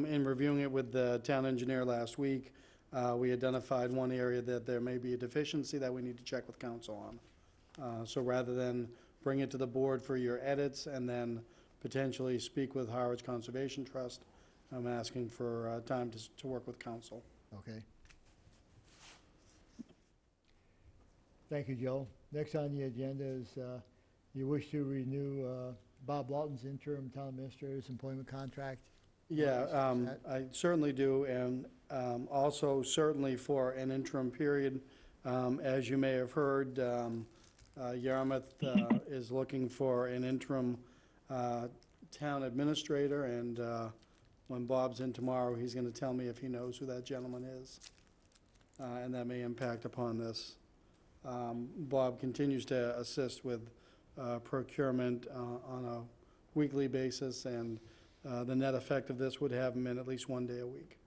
In reviewing it with the town engineer last week, we identified one area that there may be a deficiency that we need to check with council on. So rather than bring it to the board for your edits and then potentially speak with Harwich Conservation Trust, I'm asking for time to work with council. Okay. Thank you, Joe. Next on the agenda is you wish to renew Bob Lawton's interim town administrator's employment contract. Yeah, I certainly do, and also certainly for an interim period. As you may have heard, Yarmouth is looking for an interim town administrator, and when Bob's in tomorrow, he's going to tell me if he knows who that gentleman is, and that may impact upon this. Bob continues to assist with procurement on a weekly basis, and the net effect of this would have him in at least one day a week.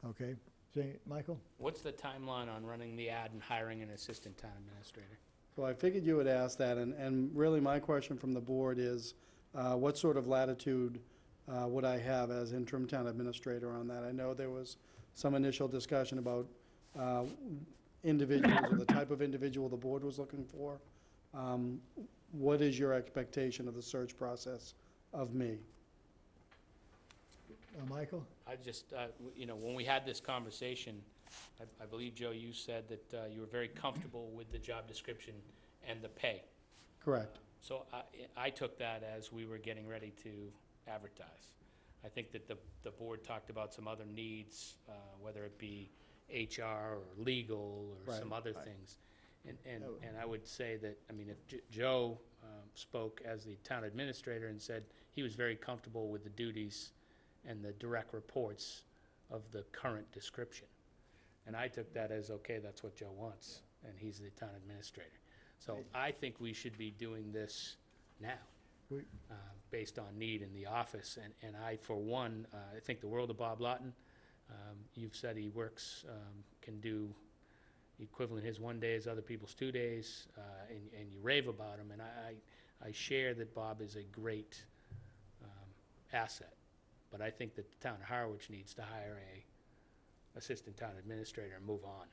Okay. Say, Michael? What's the timeline on running the ad and hiring an assistant town administrator? So I figured you would ask that, and really my question from the board is, what sort of latitude would I have as interim town administrator on that? I know there was some initial discussion about individuals or the type of individual the board was looking for. What is your expectation of the search process of me? Michael? I just, when we had this conversation, I believe, Joe, you said that you were very comfortable with the job description and the pay. Correct. So I took that as we were getting ready to advertise. I think that the board talked about some other needs, whether it be HR or legal or Right. some other things. And I would say that, I mean, if Joe spoke as the town administrator and said he was very comfortable with the duties and the direct reports of the current description. And I took that as, okay, that's what Joe wants, and he's the town administrator. So I think we should be doing this now, based on need in the office. And I, for one, I think the world of Bob Lawton. You've said he works, can do equivalent his 1 day as other people's 2 days, and you rave about him. And I share that Bob is a great asset. But I think that the town of Harwich needs to hire a assistant town administrator and move on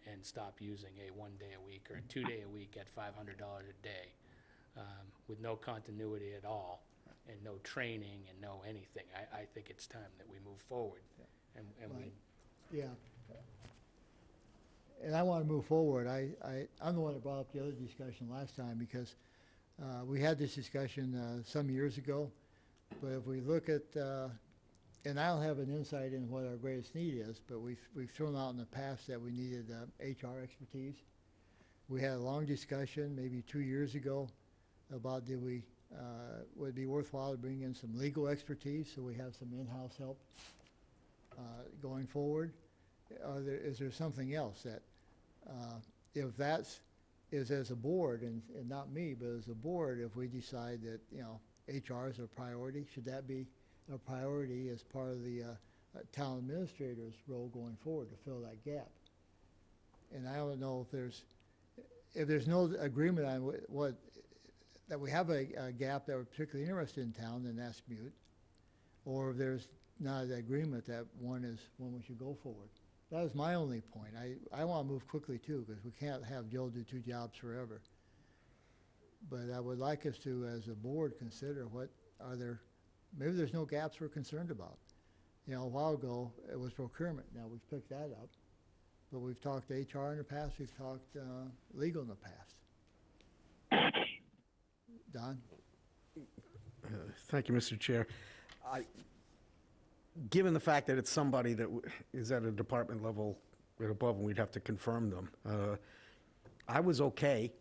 and stop using a 1 day a week or a 2 day a week at $500 a day with no continuity at all and no training and no anything. I think it's time that we move forward. And Right. Yeah. And I want to move forward. I'm the one that brought up the other discussion last time, because we had this discussion some years ago. But if we look at, and I don't have an insight in what our greatest need is, but we've thrown out in the past that we needed HR expertise. We had a long discussion maybe 2 years ago about would it be worthwhile to bring in some legal expertise so we have some in-house help going forward? Is there something else that, if that's, is as a board, and not me, but as a board, if we decide that, HR is a priority, should that be a priority as part of the town administrator's role going forward to fill that gap? And I don't know if there's no agreement on that we have a gap that we're particularly interested in town, then that's mute. Or if there's not an agreement that one we should go forward. That was my only point. I want to move quickly too, because we can't have Joe do 2 jobs forever. But I would like us to, as a board, consider maybe there's no gaps we're concerned about. A while ago, it was procurement. Now we've picked that up. But we've talked HR in the past, we've talked legal in the past. Don? Thank you, Mr. Chair. Given the fact that it's somebody that is at a department level and above, and we'd have to confirm them, I was okay,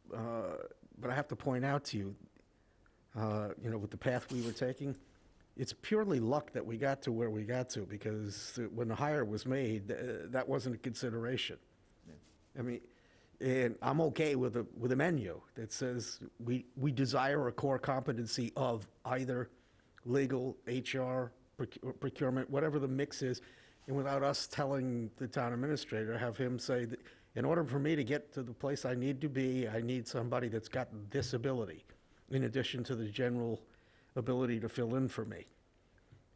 but I have to point out to you, with the path we were taking, it's purely luck that we got to where we got to, because when the hire was made, that wasn't a consideration. Yeah. I mean, and I'm okay with a menu that says we desire a core competency of either legal, HR, procurement, whatever the mix is, and without us telling the town administrator, have him say that in order for me to get to the place I need to be, I need somebody that's got this ability, in addition to the general ability to fill in for me.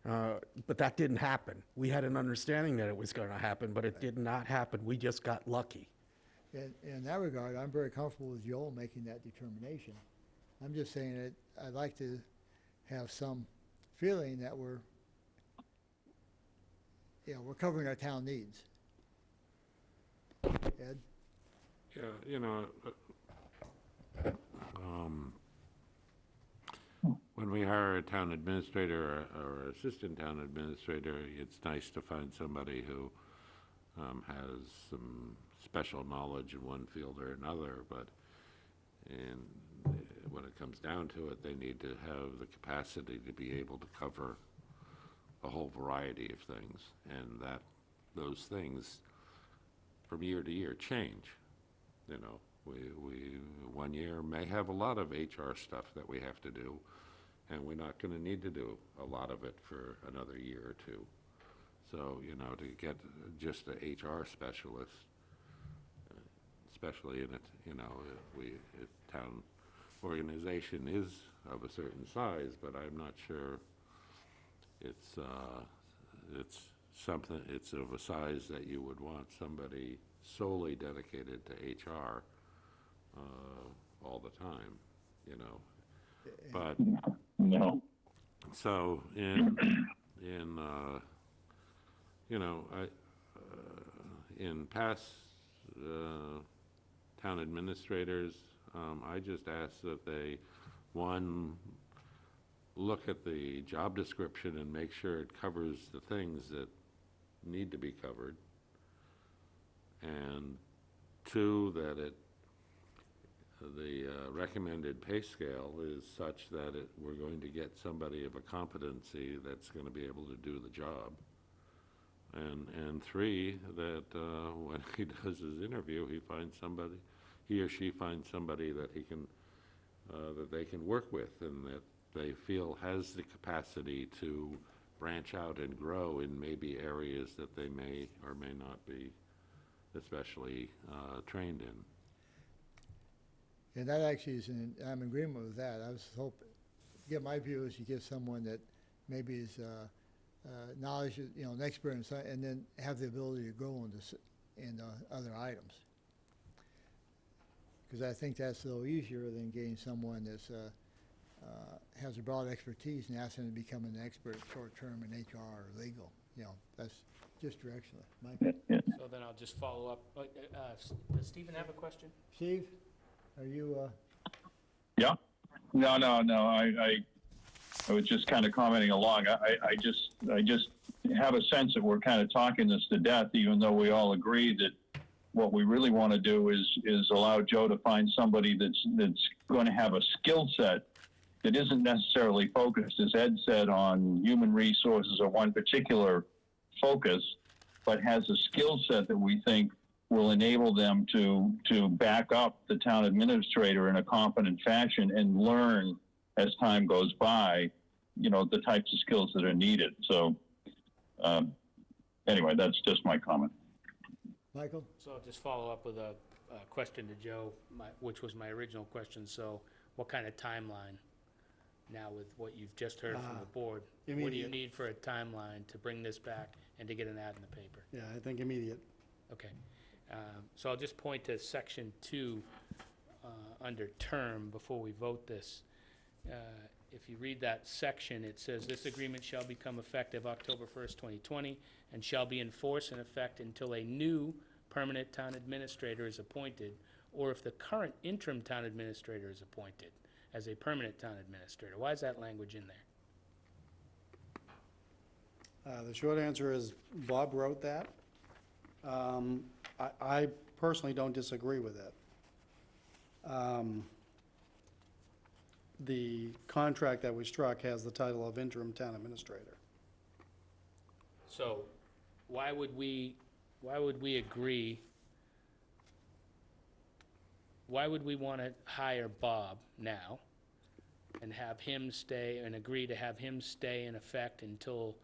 But that didn't happen. We had an understanding that it was going to happen, but it did not happen. We just got lucky. In that regard, I'm very comfortable with Joel making that determination. I'm just saying that I'd like to have some feeling that we're covering our town needs. Ed? Yeah, when we hire a town administrator or assistant town administrator, it's nice to find somebody who has some special knowledge in one field or another, but when it comes down to it, they need to have the capacity to be able to cover a whole variety of things, and that those things from year to year change. We 1 year may have a lot of HR stuff that we have to do, and we're not going to need to do a lot of it for another year or two. So, to get just an HR specialist, especially in if town organization is of a certain size, but I'm not sure it's of a size that you would want somebody solely dedicated to HR all the time, But No. so in past town administrators, I just ask that they, one, look at the job description and make sure it covers the things that need to be covered, and two, that the recommended pay scale is such that we're going to get somebody of a competency that's going to be able to do the job. And three, that when he does his interview, he or she finds somebody that that they can work with, and that they feel has the capacity to branch out and grow in maybe areas that they may or may not be especially trained in. And that actually I'm in agreement with that. I was hoping, my view is you get someone that maybe is knowledge, an expert in something, and then have the ability to grow into other items. Because I think that's a little easier than getting someone that's has a broad expertise and asking them to become an expert short-term in HR or legal. That's just directionally. Mike? Yeah. So then I'll just follow up. Does Stephen have a question? Steve, are you? Yeah. No. I was just kind of commenting along. I just have a sense that we're kind of talking this to death, even though we all agree that what we really want to do is allow Joe to find somebody that's going to have a skill set that isn't necessarily focused, as Ed said, on human resources or one particular focus, but has a skill set that we think will enable them to back up the town administrator in a competent fashion and learn as time goes by, you know, the types of skills that are needed. So anyway, that's just my comment. Michael? So I'll just follow up with a question to Joe, which was my original question. So what kind of timeline now with what you've just heard from the board? What do you Immediate. need for a timeline to bring this back and to get an ad in the paper? Yeah, I think immediate. Okay. So I'll just point to section 2 under term before we vote this. If you read that section, it says, "This agreement shall become effective October 1st, 2020, and shall be in force and effect until a new permanent town administrator is appointed, or if the current interim town administrator is appointed as a permanent town administrator." Why is that language in there? The short answer is Bob wrote that. I personally don't disagree with it. The contract that we struck has the title of interim town administrator. So why would we agree, why would we want to hire Bob now and have him stay and agree to have him stay in effect until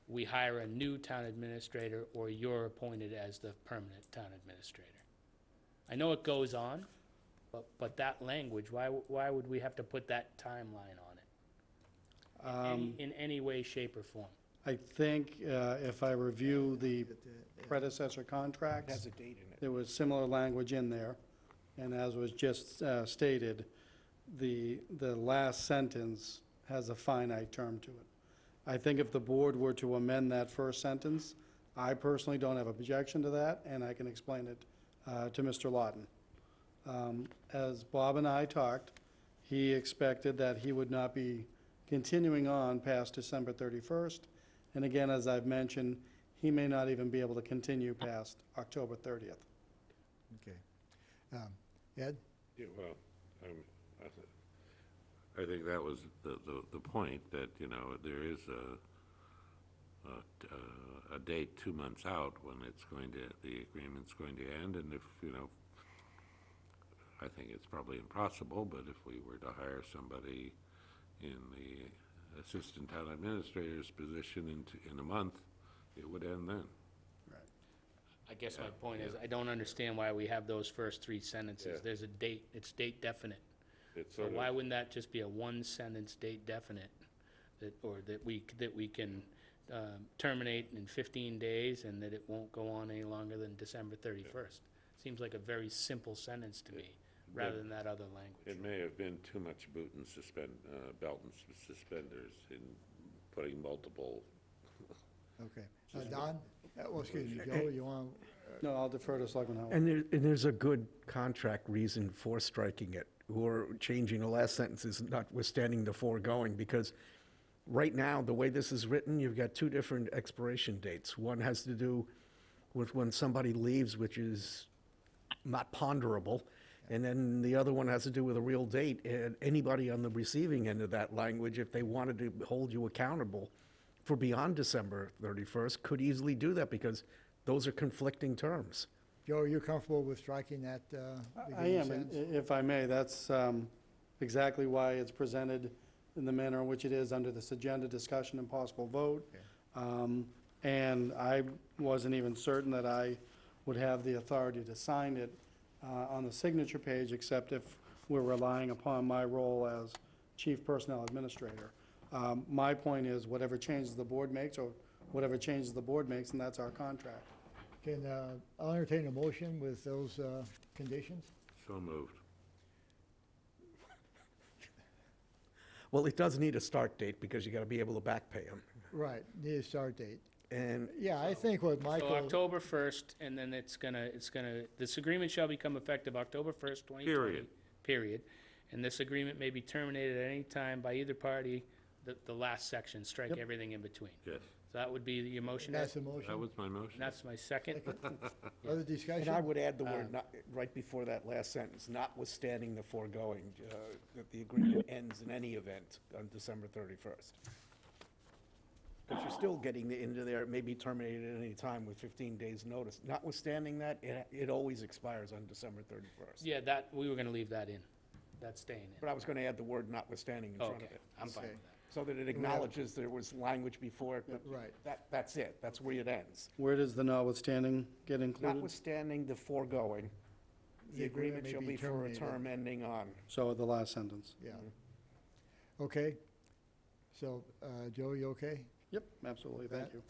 we hire a new town administrator or you're appointed as the permanent town administrator? I know it goes on, but that language, why would we have to put that timeline on it? In any way, shape, or form? I think if I review the predecessor contracts, Has a date in it. there was similar language in there. And as was just stated, the last sentence has a finite term to it. I think if the board were to amend that first sentence, I personally don't have objection to that, and I can explain it to Mr. Lawton. As Bob and I talked, he expected that he would not be continuing on past December 31st. And again, as I've mentioned, he may not even be able to continue past October 30th. Okay. Ed? Yeah, well, I think that was the point, that, you know, there is a date 2 months out when the agreement's going to end, and if, you know, I think it's probably impossible, but if we were to hire somebody in the assistant town administrator's position in a month, it would end then. I guess my point is, I don't understand why we have those first 3 sentences. Yeah. There's a date, it's date definite. It's So sort why of, wouldn't that just be a 1-sentence date definite, that we can terminate in 15 days and that it won't go on any longer than December 31st? Seems like a very simple sentence to me, rather than that other language. it may have been too much belt and suspenders in putting multiple. Okay. Don? Well, excuse me, Joe, you want? No, I'll defer to Selectman Howard. And there's a good contract reason for striking it, or changing the last sentences, notwithstanding the foregoing, because right now, the way this is written, you've got 2 different expiration dates. One has to do with when somebody leaves, which is not ponderable, and then the other one has to do with a real date. And anybody on the receiving end of that language, if they wanted to hold you accountable for beyond December 31st, could easily do that, because those are conflicting terms. Joe, are you comfortable with striking that I beginning am, and sentence? if I may, that's exactly why it's presented in the manner in which it is under this agenda, discussion and possible vote. And I wasn't even certain that I would have the authority to sign it on the signature page, except if we're relying upon my role as Chief Personnel Administrator. My point is, whatever changes the board makes, or whatever changes the board makes, and that's our contract. Can, I'll entertain a motion with those conditions. So moved. Well, it does need a start date, because you got to be able to back pay them. Right, need a start date. And Yeah, I think what So Michael, October 1st, and then this agreement shall become effective October 1st, 2020. Period. Period. And this agreement may be terminated at any time by either party, the last section, strike everything in between. Yes. that would be your motion, Ed? That's the That motion. was my And motion. that's my second. Other And discussion? I would add the word, not, right before that last sentence, notwithstanding the foregoing, that the agreement ends in any event on December 31st. Because you're still getting into there, it may be terminated at any time with 15 days' notice. Notwithstanding that, it always expires on December 31st. Yeah, that, we were gonna leave that in. That's staying in. But I was going to add the word notwithstanding in front of Okay, it. I'm fine Okay. with that. So that it acknowledges there was language before it, but Right. that's it. That's where it ends. Where does the notwithstanding get included? Notwithstanding the foregoing, the agreement may shall be for a terminated. term ending on. So the last sentence. Yeah. Okay. So, Joe, you okay? Yep, absolutely, thank you.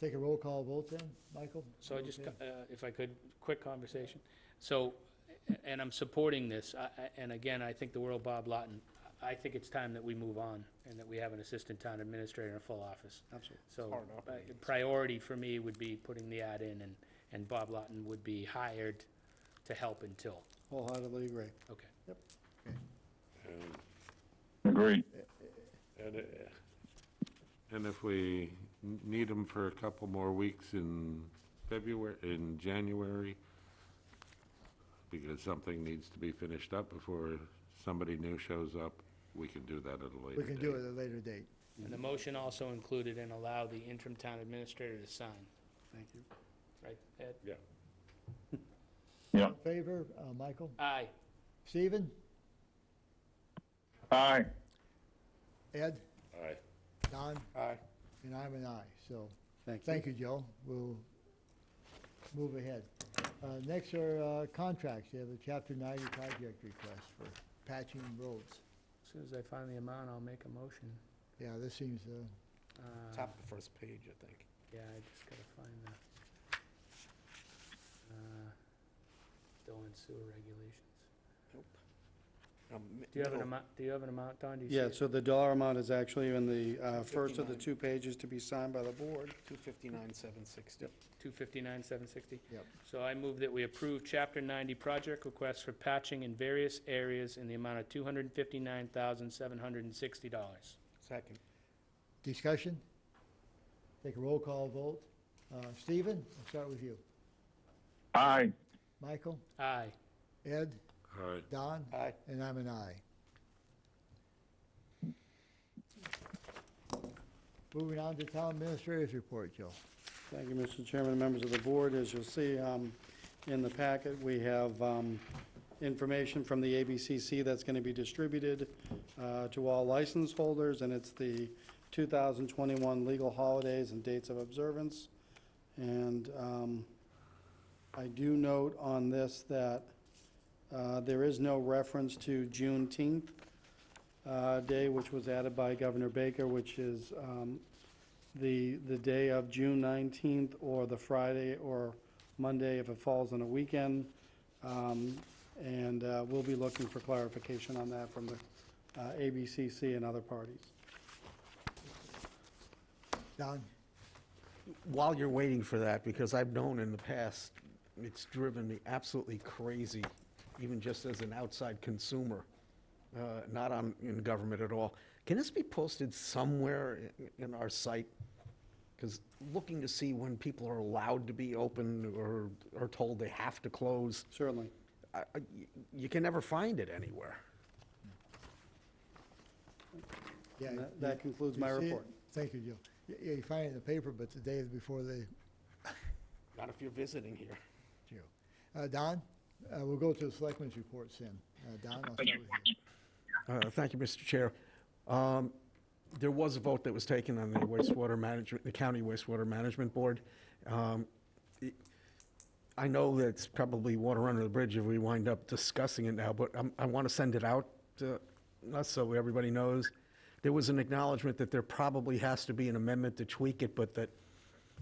Take a roll call vote then, Michael? So I You just, okay? if I could, quick conversation. So, and I'm supporting this, and again, I think the world Bob Lawton, I think it's time that we move on and that we have an assistant town administrator in a full office. Absolutely. So, hard operating. priority for me would be putting the ad in, and Bob Lawton would be hired to help until, Wholeheartedly agree. okay. Agreed. And if we need them for a couple more weeks in January, because something needs to be finished up before somebody new shows up, we can do that at a later We date. can do it at a later date. And the motion also included and allow the interim town administrator to sign, Thank you. right, Ed? Yeah. Yeah. In favor, Michael? Aye. Stephen? Aye. Ed? Aye. Don? Aye. And I'm an aye, so Thank you. thank you, Joe. We'll move ahead. Next are contracts. You have a Chapter 90 project request for patching roads. As soon as I find the amount, I'll make a motion. Yeah, this seems, Top of the first page, I think. Yeah, I just gotta find the, still in sewer regulations. Nope. Do you have an amount, Don? Do you see Yeah, it? so the dollar amount is actually in the first of the 2 pages to be signed by the board. 259,760. 259,760? Yep. So I move that we approve Chapter 90 project requests for patching in various areas in the amount of $259,760. Second. discussion? Take a roll call vote. Stephen, I'll start with you. Aye. Michael? Aye. Ed? All right. Don? Aye. And I'm an aye. Moving on to town administrator's report, Joe. Thank you, Mr. Chairman, members of the board. As you'll see in the packet, we have information from the ABCC that's going to be distributed to all license holders, and it's the 2021 legal holidays and dates of observance. And I do note on this that there is no reference to Juneteenth Day, which was added by Governor Baker, which is the day of June 19th, or the Friday or Monday if it falls on a weekend. And we'll be looking for clarification on that from the ABCC and other parties. Don? While you're waiting for that, because I've known in the past, it's driven me absolutely crazy, even just as an outside consumer, not in government at all. Can this be posted somewhere in our site? Because looking to see when people are allowed to be open or are told they have to close, Certainly. you can never find it anywhere. Yeah, And that concludes my you see it? report. Thank you, Joe. Yeah, you find it in the paper, but the day before they, Not if you're visiting here. Joe. Don? We'll go to the selectmen's reports then. Don, I'll start with you. Thank you, Mr. Chair. There was a vote that was taken on the wastewater management, the county wastewater management board. I know that it's probably water under the bridge if we wind up discussing it now, but I want to send it out to us so everybody knows. There was an acknowledgement that there probably has to be an amendment to tweak it, but that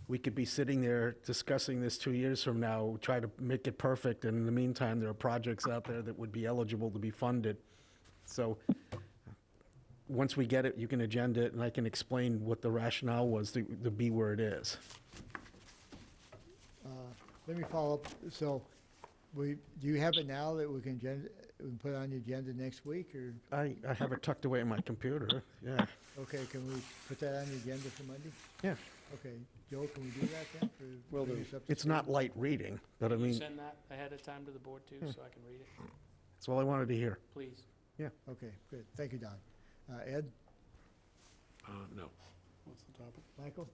we could be sitting there discussing this 2 years from now, try to make it perfect, and in the meantime, there are projects out there that would be eligible to be funded. So once we get it, you can agenda it, and I can explain what the rationale was to be where it is. Let me follow up. So, do you have it now that we can we can put it on the agenda next week, or, I have it tucked away in my computer, yeah. okay, can we put that on the agenda for Monday? Yeah. Okay, Joe, can we do that then? for Will bring do. us up to It's speed? not light reading, but I Can you mean, send that ahead of time to the board too, so I can read it, that's all I wanted to hear. please? Okay, good. Thank you, Don. Ed, No. What's the topic? Michael?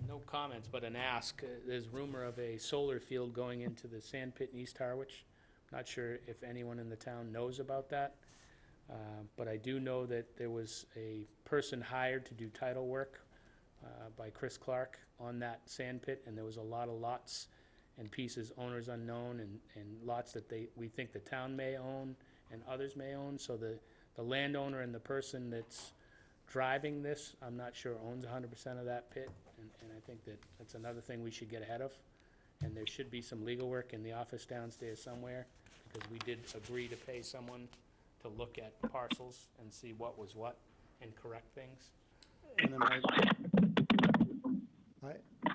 No comments, but an ask. There's rumor of a solar field going into the sand pit in East Harwich. Not sure if anyone in the town knows about that. But I do know that there was a person hired to do title work by Chris Clark on that sand pit, and there was a lot of lots and pieces, owners unknown, and lots that we think the town may own and others may own. So the landowner and the person that's driving this, I'm not sure owns 100% of that pit, and I think that's another thing we should get ahead of. And there should be some legal work in the office downstairs somewhere, because we did agree to pay someone to look at parcels and see what was what and correct things. And then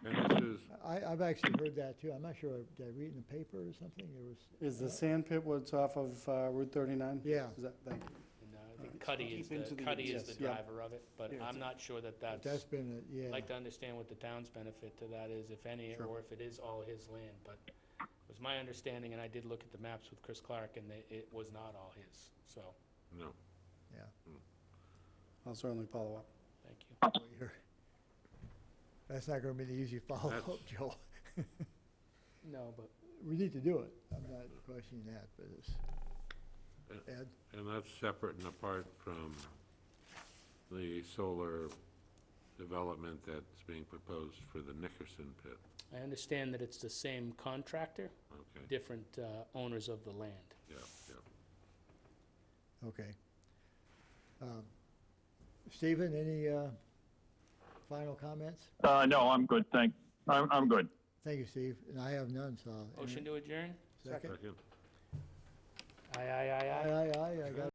And this is, I've actually heard that too. I'm not sure, did I read it in the paper or something? There was. is the sand pit what's off of Route 39? Yeah. Is that, thank you. And I think Cuddy is the Yeah. driver of it, but Yeah, I'm not sure That's that's, been, I'd yeah. like to understand what the town's benefit to that is, if any, Sure. or if it is all his land. But it was my understanding, and I did look at the maps with Chris Clark, and it was not all his, so, no. I'll certainly follow up. thank you. Well, that's not gonna be the easy follow-up, Joe. No, but We need to do it. I'm not questioning that, but it's, Ed? And that's separate and apart from the solar development that's being proposed for the Nickerson pit. I understand that it's the same contractor, Okay, different owners of the land. yeah, yeah. Okay. Stephen, any final comments? No, I'm good, I'm good. Thank you, Steve. And I have none, so. Motion to adjourn? Second? Second. Aye, aye, aye, aye. Aye, aye, aye. I got